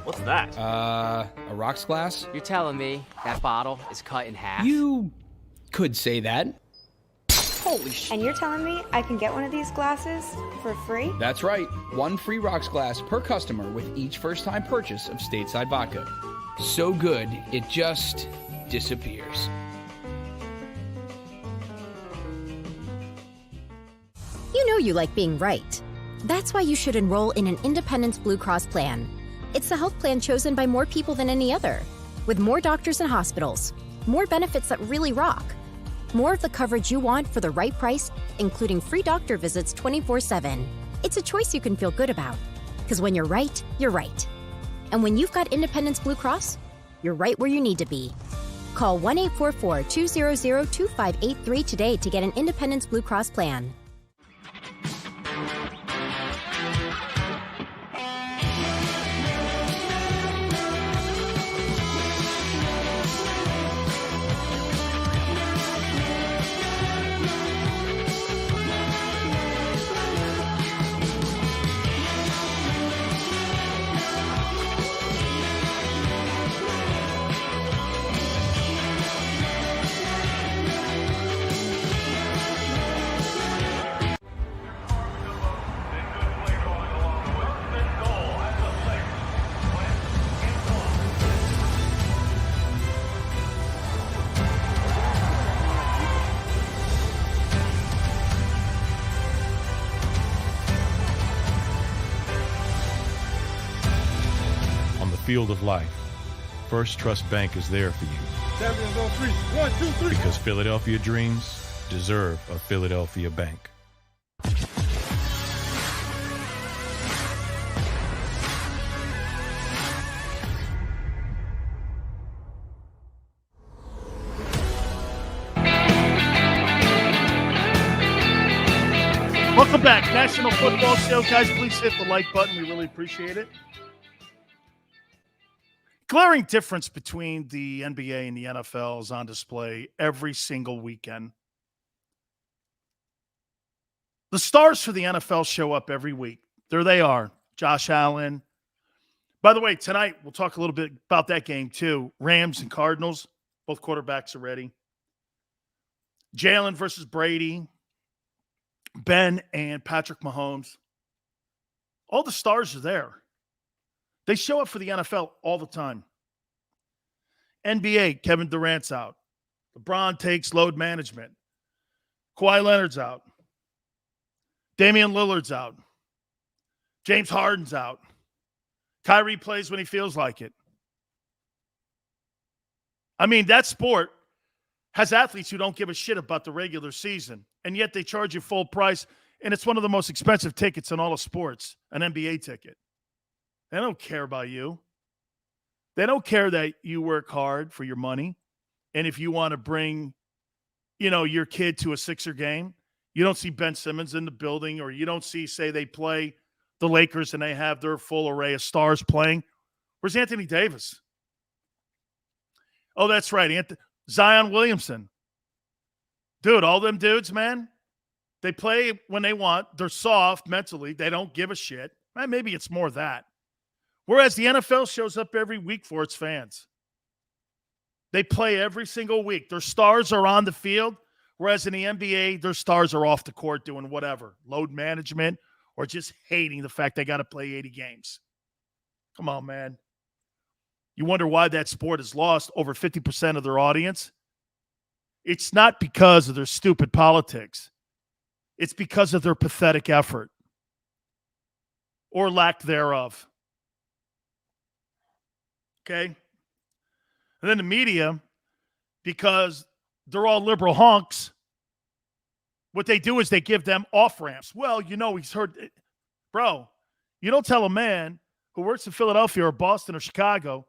What's that? A rocks glass? You're telling me that bottle is cut in half? You could say that. Holy shit. And you're telling me I can get one of these glasses for free? That's right. One free rocks glass per customer with each first-time purchase of Stateside Vodka. So good, it just disappears. You know you like being right. That's why you should enroll in an Independence Blue Cross plan. It's the health plan chosen by more people than any other, with more doctors and hospitals, more benefits that really rock, more of the coverage you want for the right price, including free doctor visits 24/7. It's a choice you can feel good about, because when you're right, you're right. And when you've got Independence Blue Cross, you're right where you need to be. Call 1-844-200-2583 today to get an Independence Blue Cross plan. field of life, First Trust Bank is there for you. Champions on three. 1, 2, 3. Because Philadelphia dreams deserve a Philadelphia bank. Welcome back. National Football Show. Guys, please hit the like button. We really appreciate it. Glaring difference between the NBA and the NFL is on display every single weekend. The stars for the NFL show up every week. There they are. Josh Allen. By the way, tonight we'll talk a little bit about that game too. Rams and Cardinals. Both quarterbacks are ready. Jalen versus Brady. Ben and Patrick Mahomes. All the stars are there. They show up for the NFL all the time. NBA, Kevin Durant's out. LeBron takes load management. Kawhi Leonard's out. Damian Lillard's out. James Harden's out. Kyrie plays when he feels like it. I mean, that sport has athletes who don't give a shit about the regular season, and yet they charge you full price, and it's one of the most expensive tickets in all of sports, an NBA ticket. They don't care about you. They don't care that you work hard for your money, and if you want to bring, your kid to a Sixer game, you don't see Ben Simmons in the building, or you don't see, say, they play the Lakers and they have their full array of stars playing. Where's Anthony Davis? Oh, that's right. Zion Williamson. Dude, all them dudes, man, they play when they want. They're soft mentally. They don't give a shit. Maybe it's more that. Whereas the NFL shows up every week for its fans. They play every single week. Their stars are on the field, whereas in the NBA, their stars are off the court doing whatever, load management, or just hating the fact they got to play 80 games. Come on, man. You wonder why that sport has lost over 50% of their audience? It's not because of their stupid politics. It's because of their pathetic effort or lack thereof. Okay? And then the media, because they're all liberal honks, what they do is they give them off-ramps. Well, he's heard. Bro, you don't tell a man who works in Philadelphia or Boston or Chicago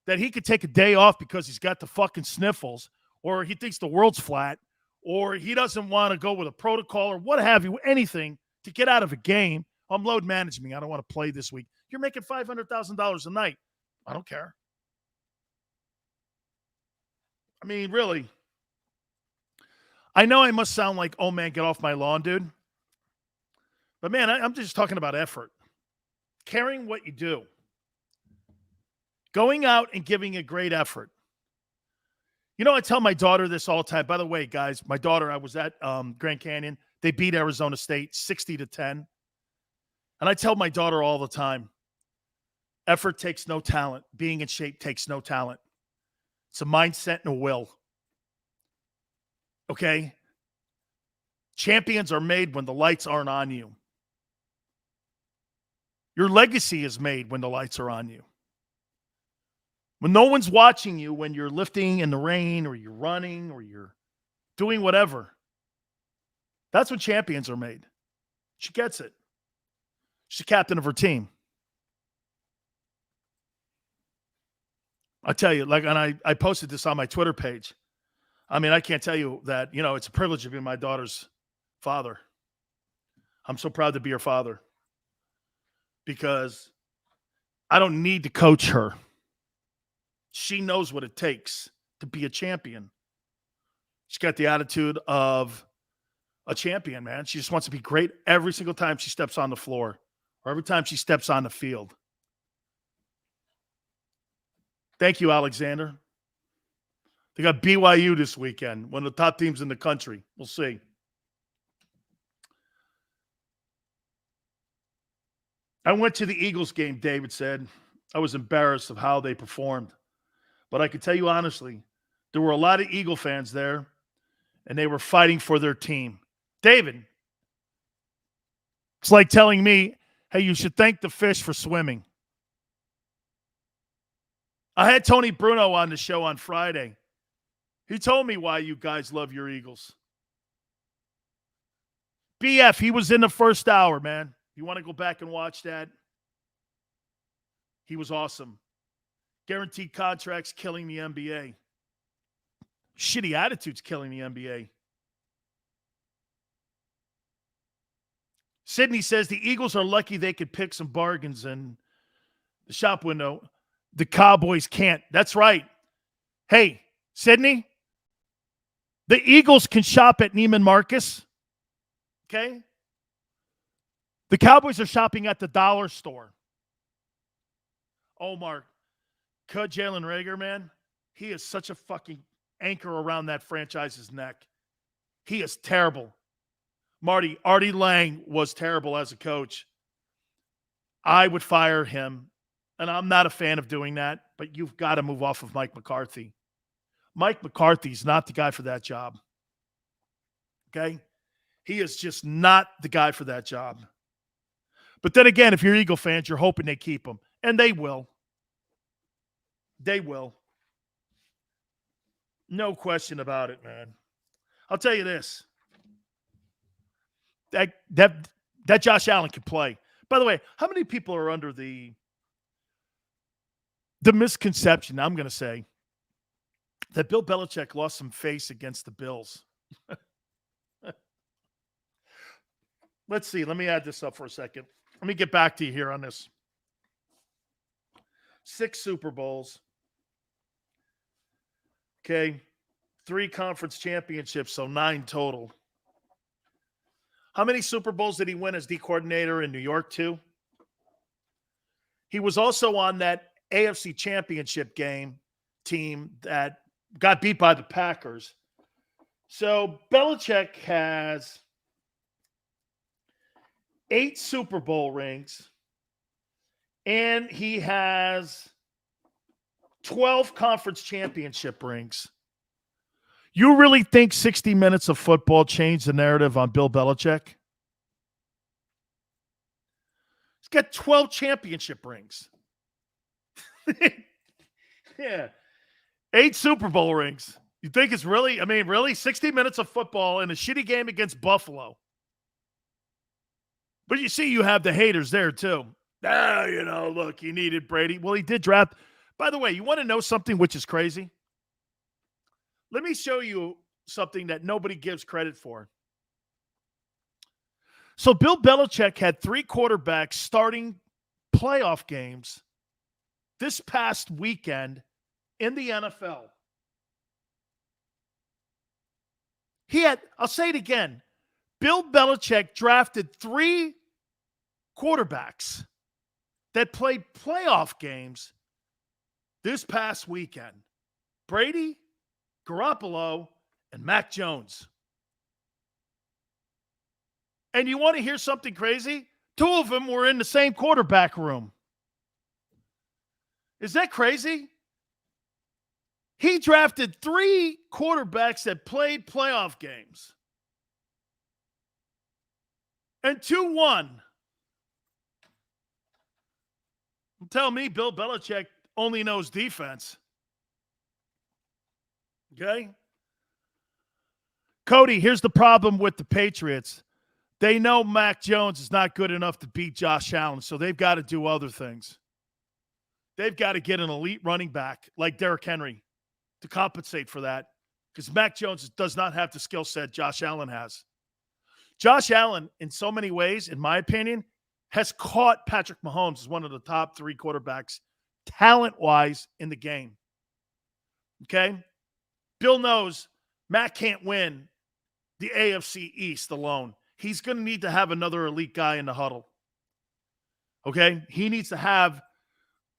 that he could take a day off because he's got the fucking sniffles, or he thinks the world's flat, or he doesn't want to go with a protocol or what have you, anything to get out of a game. I'm load managing. I don't want to play this week. You're making $500,000 a night. I don't care. I mean, really. I know I must sound like, oh, man, get off my lawn, dude. But, man, I'm just talking about effort. Caring what you do. Going out and giving a great effort. I tell my daughter this all the time. By the way, guys, my daughter, I was at Grand Canyon. They beat Arizona State 60-10. And I tell my daughter all the time, effort takes no talent. Being in shape takes no talent. It's a mindset and a will. Okay? Champions are made when the lights aren't on you. Your legacy is made when the lights are on you. When no one's watching you, when you're lifting in the rain or you're running or you're doing whatever, that's when champions are made. She gets it. She's the captain of her team. I tell you, and I posted this on my Twitter page. I mean, I can't tell you that, it's a privilege to be my daughter's father. I'm so proud to be her father because I don't need to coach her. She knows what it takes to be a champion. She's got the attitude of a champion, man. She just wants to be great every single time she steps on the floor or every time she steps on the field. Thank you, Alexander. They got BYU this weekend, one of the top teams in the country. We'll see. I went to the Eagles game, David said. I was embarrassed of how they performed. But I can tell you honestly, there were a lot of Eagle fans there, and they were fighting for their team. David, it's like telling me, hey, you should thank the fish for swimming. I had Tony Bruno on the show on Friday. He told me why you guys love your Eagles. BF, he was in the first hour, man. You want to go back and watch that? He was awesome. Guaranteed contracts killing the NBA. Shitty attitudes killing the NBA. Sydney says the Eagles are lucky they could pick some bargains in the shop window. The Cowboys can't. That's right. Hey, Sydney, the Eagles can shop at Neiman Marcus. Okay? The Cowboys are shopping at the dollar store. Omar, cut Jalen Reagor, man. He is such a fucking anchor around that franchise's neck. He is terrible. Marty, Artie Lang was terrible as a coach. I would fire him, and I'm not a fan of doing that, but you've got to move off of Mike McCarthy. Mike McCarthy's not the guy for that job. Okay? He is just not the guy for that job. But then again, if you're Eagle fans, you're hoping they keep him. And they will. They will. No question about it, man. I'll tell you this. That Josh Allen can play. By the way, how many people are under the misconception, I'm going to say, that Bill Belichick lost some face against the Bills? Let's see. Let me add this up for a second. Let me get back to you here on this. 6 Super Bowls. Okay. 3 conference championships, so 9 total. How many Super Bowls did he win as D coordinator in New York, too? He was also on that AFC championship game team that got beat by the Packers. So Belichick has 8 Super Bowl rings, and he has 12 conference championship rings. You really think 60 minutes of football changed the narrative on Bill Belichick? He's got 12 championship rings. Yeah. 8 Super Bowl rings. You think it's really 60 minutes of football in a shitty game against Buffalo. But you see, you have the haters there too. Look, he needed Brady. Well, he did draft. By the way, you want to know something which is crazy? Let me show you something that nobody gives credit for. So Bill Belichick had 3 quarterbacks starting playoff games this past weekend in the NFL. I'll say it again, Bill Belichick drafted 3 quarterbacks that played playoff games this past weekend. Brady, Garoppolo, and Mac Jones. And you want to hear something crazy? 2 of them were in the same quarterback room. Is that crazy? He drafted 3 quarterbacks that played playoff games. And 2 won. Tell me Bill Belichick only knows defense. Okay? Cody, here's the problem with the Patriots. They know Mac Jones is not good enough to beat Josh Allen, so they've got to do other things. They've got to get an elite running back like Derrick Henry to compensate for that, because Mac Jones does not have the skill set Josh Allen has. Josh Allen, in so many ways, in my opinion, has caught Patrick Mahomes as one of the top 3 quarterbacks talent-wise in the game. Okay? Bill knows Mac can't win the AFC East alone. He's going to need to have another elite guy in the huddle. Okay? He needs to have,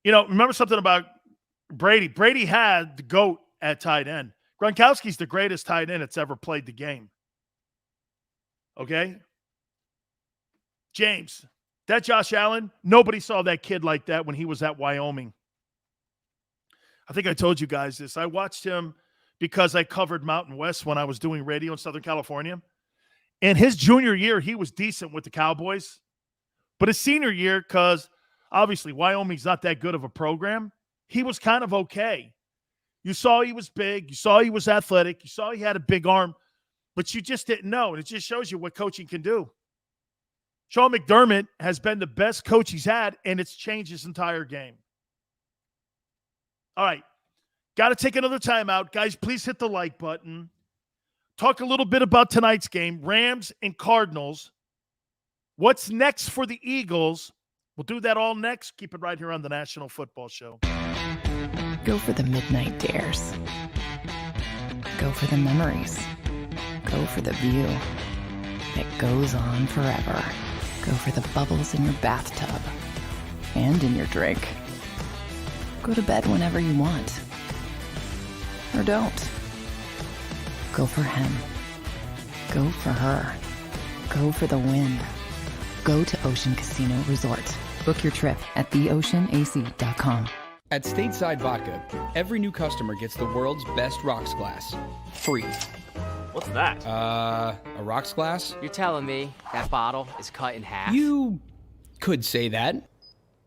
remember something about Brady. Brady had the GOAT at tight end. Gronkowski's the greatest tight end that's ever played the game. Okay? James, that Josh Allen, nobody saw that kid like that when he was at Wyoming. I think I told you guys this. I watched him because I covered Mountain West when I was doing radio in Southern California. And his junior year, he was decent with the Cowboys. But his senior year, because obviously Wyoming's not that good of a program, he was kind of okay. You saw he was big. You saw he was athletic. You saw he had a big arm, but you just didn't know. And it just shows you what coaching can do. Sean McDermott has been the best coach he's had, and it's changed his entire game. All right. Got to take another timeout. Guys, please hit the like button. Talk a little bit about tonight's game, Rams and Cardinals. What's next for the Eagles? We'll do that all next. Keep it right here on the National Football Show. Go for the midnight dares. Go for the memories. Go for the view that goes on forever. Go for the bubbles in your bathtub and in your drink. Go to bed whenever you want. Or don't. Go for him. Go for her. Go for the win. Go to Ocean Casino Resort. Book your trip at theoceanac.com. At Stateside Vodka, every new customer gets the world's best rocks glass. Free. What's that? A rocks glass? You're telling me that bottle is cut in half? You could say that.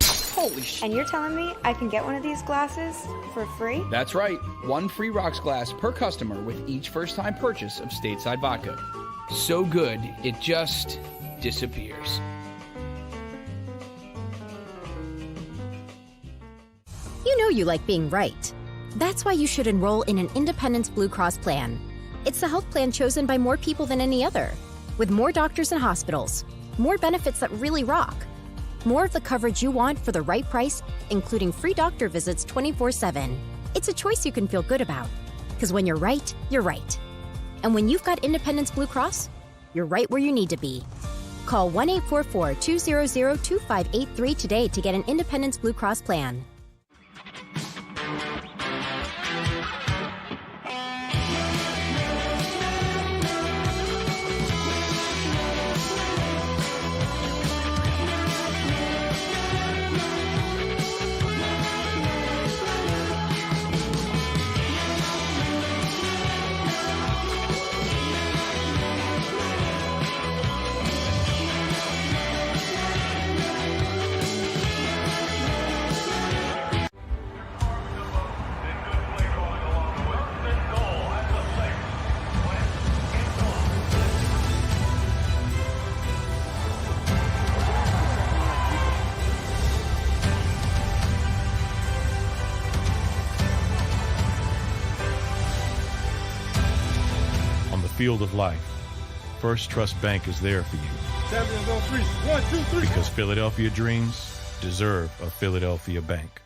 Holy shit. And you're telling me I can get one of these glasses for free? That's right. One free rocks glass per customer with each first-time purchase of Stateside Vodka. So good, it just disappears. You know you like being right. That's why you should enroll in an Independence Blue Cross plan. It's the health plan chosen by more people than any other, with more doctors and hospitals, more benefits that really rock, more of the coverage you want for the right price, including free doctor visits 24/7. It's a choice you can feel good about, because when you're right, you're right. And when you've got Independence Blue Cross, you're right where you need to be. Call 1-844-200-2583 today to get an Independence Blue Cross plan. Field of life, First Trust Bank is there for you. Champions on three. 1, 2, 3. Because Philadelphia dreams deserve a Philadelphia bank.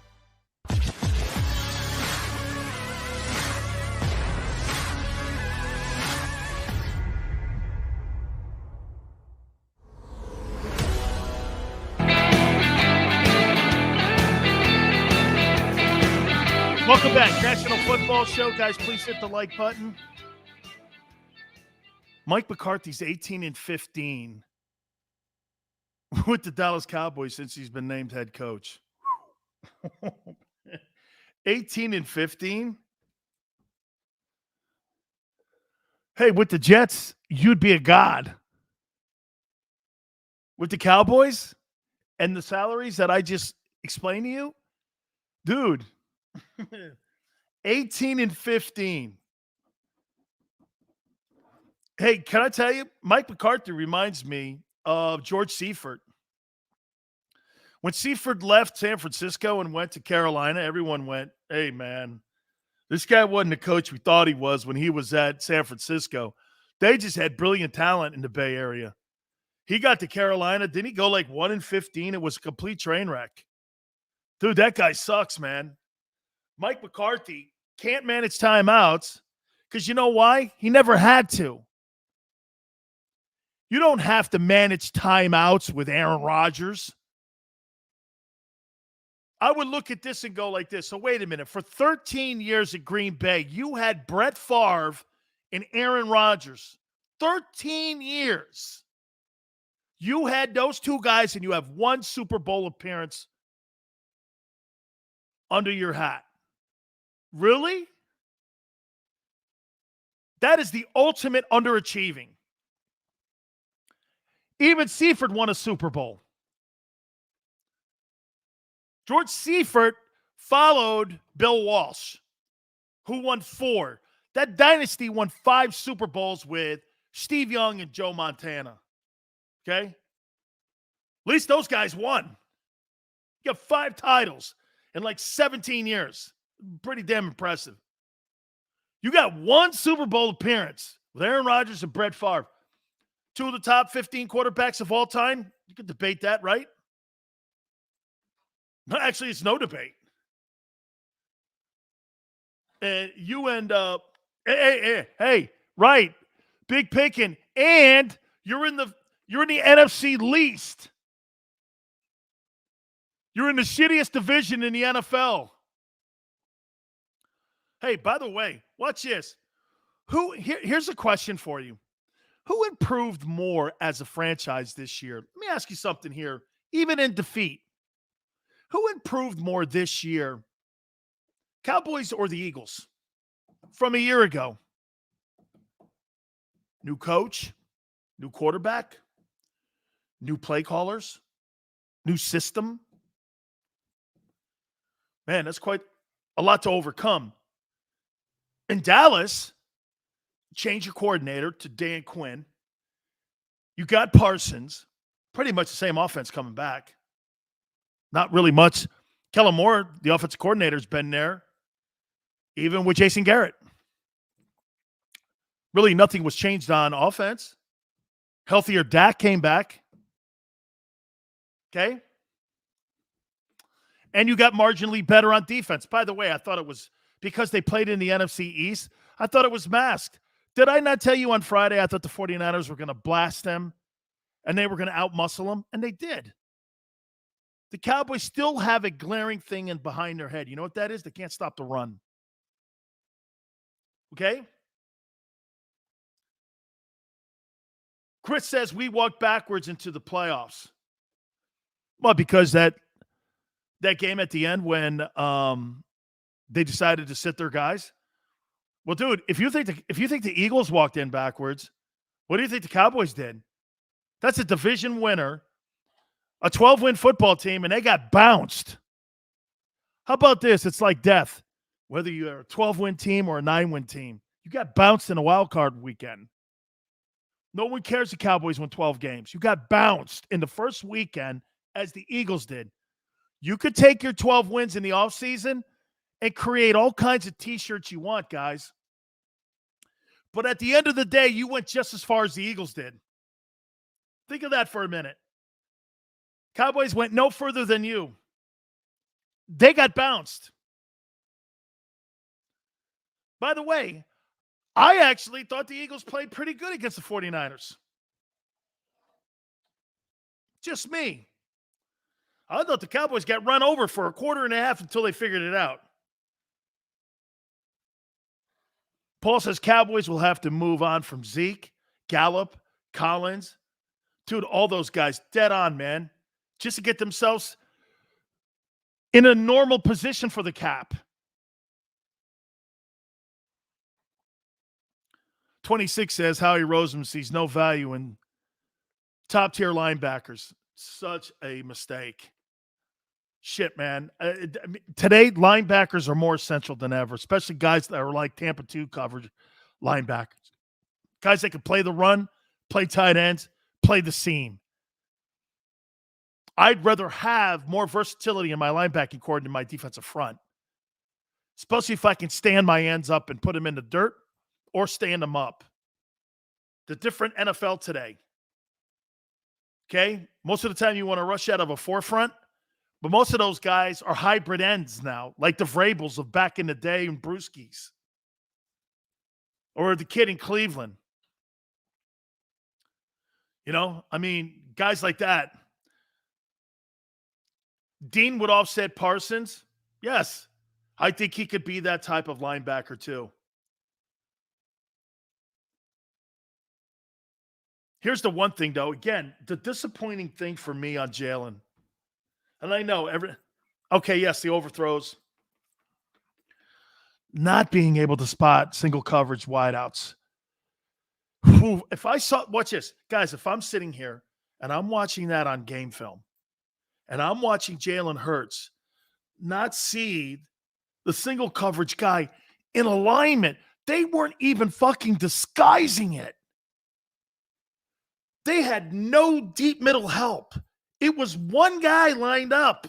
Welcome back. National Football Show. Guys, please hit the like button. Mike McCarthy's 18-15 with the Dallas Cowboys since he's been named head coach. 18-15? Hey, with the Jets, you'd be a god. With the Cowboys and the salaries that I just explained to you, dude, 18-15. Hey, can I tell you, Mike McCarthy reminds me of George Seifert. When Seifert left San Francisco and went to Carolina, everyone went, hey, man, this guy wasn't the coach we thought he was when he was at San Francisco. They just had brilliant talent in the Bay Area. He got to Carolina. Didn't he go like 1-15? It was a complete train wreck. Dude, that guy sucks, man. Mike McCarthy can't manage timeouts because you know why? He never had to. You don't have to manage timeouts with Aaron Rodgers. I would look at this and go like this. So wait a minute. For 13 years at Green Bay, you had Brett Favre and Aaron Rodgers. 13 years. You had those two guys and you have one Super Bowl appearance under your hat. Really? That is the ultimate underachieving. Even Seifert won a Super Bowl. George Seifert, followed Bill Walsh, who won 4. That dynasty won 5 Super Bowls with Steve Young and Joe Montana. Okay? At least those guys won. You got 5 titles in like 17 years. Pretty damn impressive. You got 1 Super Bowl appearance with Aaron Rodgers and Brett Favre. 2 of the top 15 quarterbacks of all time. You could debate that, right? No, actually, it's no debate. And you end up, hey, right, big picking, and you're in the NFC least. You're in the shittiest division in the NFL. Hey, by the way, watch this. Here's a question for you. Who improved more as a franchise this year? Let me ask you something here. Even in defeat, who improved more this year? Cowboys or the Eagles? From a year ago. New coach, new quarterback, new play callers, new system. Man, that's quite a lot to overcome. In Dallas, change your coordinator to Dan Quinn. You got Parsons. Pretty much the same offense coming back. Not really much. Kellen Moore, the offensive coordinator, has been there, even with Jason Garrett. Really nothing was changed on offense. Healthier Dak came back. Okay? And you got marginally better on defense. By the way, I thought it was because they played in the NFC East. I thought it was masked. Did I not tell you on Friday I thought the 49ers were going to blast them and they were going to outmuscle them? And they did. The Cowboys still have a glaring thing in behind their head. You know what that is? They can't stop the run. Okay? Chris says we walked backwards into the playoffs. Well, because that game at the end when they decided to sit their guys. Well, dude, if you think the Eagles walked in backwards, what do you think the Cowboys did? That's a division winner, a 12-win football team, and they got bounced. How about this? It's like death. Whether you're a 12-win team or a 9-win team, you got bounced in a wild card weekend. No one cares the Cowboys won 12 games. You got bounced in the first weekend as the Eagles did. You could take your 12 wins in the offseason and create all kinds of T-shirts you want, guys. But at the end of the day, you went just as far as the Eagles did. Think of that for a minute. Cowboys went no further than you. They got bounced. By the way, I actually thought the Eagles played pretty good against the 49ers. Just me. I thought the Cowboys got run over for a quarter and a half until they figured it out. Paul says Cowboys will have to move on from Zeke, Gallup, Collins. Dude, all those guys, dead on, man. Just to get themselves in a normal position for the cap. 26 says Howie Roseman sees no value in top-tier linebackers. Such a mistake. Shit, man. Today, linebackers are more essential than ever, especially guys that are like Tampa 2 coverage linebackers. Guys that can play the run, play tight ends, play the seam. I'd rather have more versatility in my linebacking core than my defensive front, especially if I can stand my ends up and put them in the dirt or stand them up. The different NFL today. Okay? Most of the time you want to rush out of a forefront, but most of those guys are hybrid ends now, like the Vrabels of back in the day and Brewskis. Or the kid in Cleveland. You know, I mean, guys like that. Dean would offset Parsons. Yes. I think he could be that type of linebacker too. Here's the one thing, though. Again, the disappointing thing for me on Jalen. And I know yes, the overthrows. Not being able to spot single coverage wideouts. If I saw, watch this. Guys, if I'm sitting here and I'm watching that on game film and I'm watching Jalen Hurts not see the single coverage guy in alignment? They weren't even fucking disguising it. They had no deep middle help. It was one guy lined up,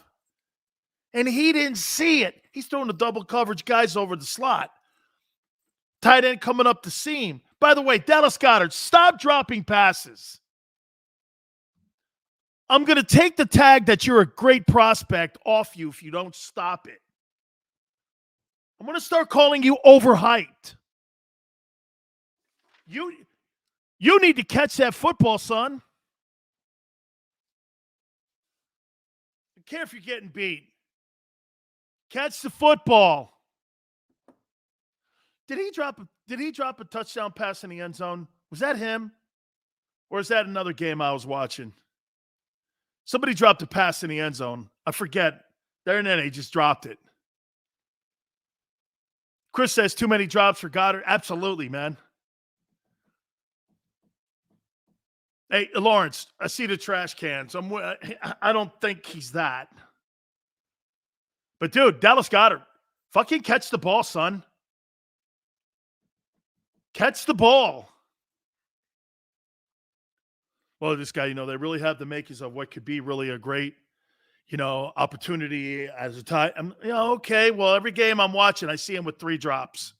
and he didn't see it. He's throwing the double coverage guys over the slot. Tight end coming up the seam. By the way, Dallas Goedert, stop dropping passes. I'm going to take the tag that you're a great prospect off you if you don't stop it. I'm going to start calling you overhyped. You need to catch that football, son. I don't care if you're getting beat. Catch the football. Did he drop a touchdown pass in the end zone? Was that him? Or is that another game I was watching? Somebody dropped a pass in the end zone. I forget. There and then he just dropped it. Chris says too many drops for Goddard. Absolutely, man. Hey, Lawrence, I see the trash cans. I don't think he's that. But, dude, Dallas Goedert, fucking catch the ball, son. Catch the ball. Well, this guy, they really have the makings of what could be really a great, opportunity as a time. Okay, well, every game I'm watching, I see him with 3 drops.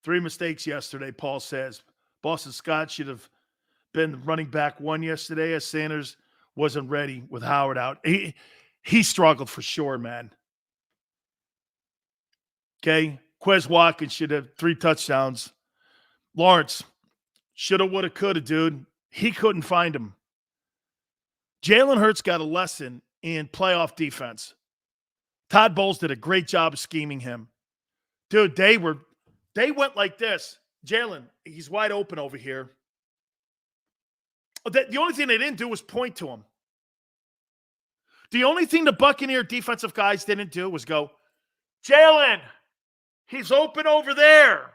Three mistakes yesterday, Paul says. Boston Scott should have been running back 1 yesterday as Sanders wasn't ready with Howard out. He struggled for sure, man. Okay, Quez Watkins should have 3 touchdowns. Lawrence, shoulda, woulda, coulda, dude. He couldn't find him. Jalen Hurts got a lesson in playoff defense. Todd Bowles did a great job of scheming him. Dude, they went like this. Jalen, he's wide open over here. The only thing they didn't do was point to him. The only thing the Buccaneer defensive guys didn't do was go, Jalen, he's open over there.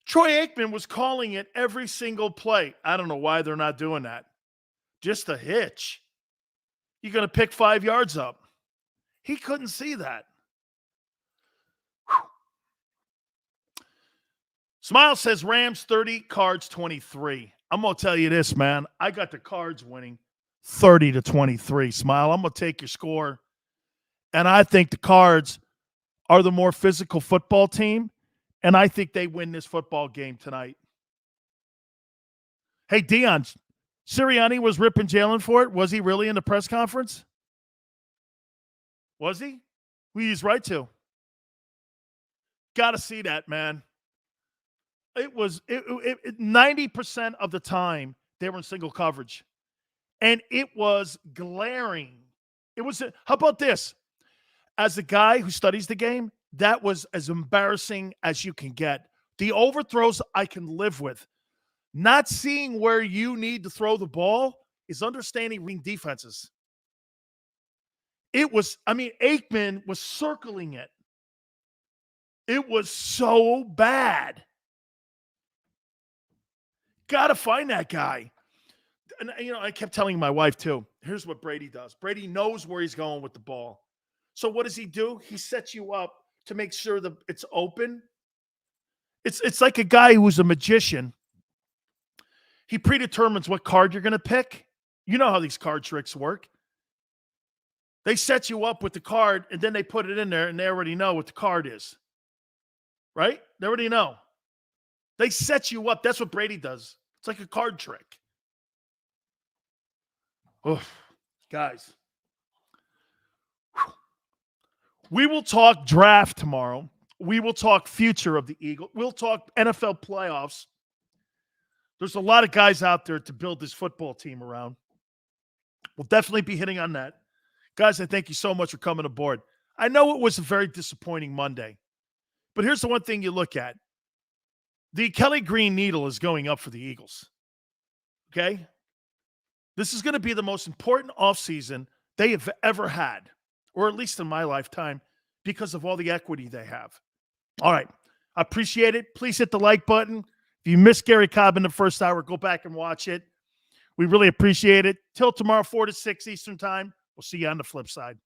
Troy Aikman was calling it every single play. I don't know why they're not doing that. Just a hitch. You're going to pick 5 yards up. He couldn't see that. Whew. Smile says Rams 30, Cards 23. I'm going to tell you this, man. I got the Cards winning 30-23. Smile, I'm going to take your score. And I think the Cards are the more physical football team. And I think they win this football game tonight. Hey, Dion, Sirianni was ripping Jalen for it. Was he really in the press conference? Was he? He's right to. Got to see that, man. It was 90% of the time they were in single coverage. And it was glaring. How about this? As a guy who studies the game, that was as embarrassing as you can get. The overthrows I can live with. Not seeing where you need to throw the ball is understanding reading defenses. Aikman was circling it. It was so bad. Got to find that guy. And, I kept telling my wife, too, here's what Brady does. Brady knows where he's going with the ball. So what does he do? He sets you up to make sure that it's open. It's like a guy who's a magician. He predetermines what card you're going to pick. You know how these card tricks work. They set you up with the card, and then they put it in there, and they already know what the card is. Right? They already know. They set you up. That's what Brady does. It's like a card trick. Oh, guys. We will talk draft tomorrow. We will talk future of the Eagles. We'll talk NFL playoffs. There's a lot of guys out there to build this football team around. We'll definitely be hitting on that. Guys, I thank you so much for coming aboard. I know it was a very disappointing Monday, but here's the one thing you look at. The Kelly Green needle is going up for the Eagles. Okay? This is going to be the most important offseason they have ever had, or at least in my lifetime, because of all the equity they have. All right. I appreciate it. Please hit the like button. If If you missed Garry Cobb in the first hour, go back and watch it. We really appreciate it. Till tomorrow, 4 to 6 Eastern time. We'll see you on the flip side.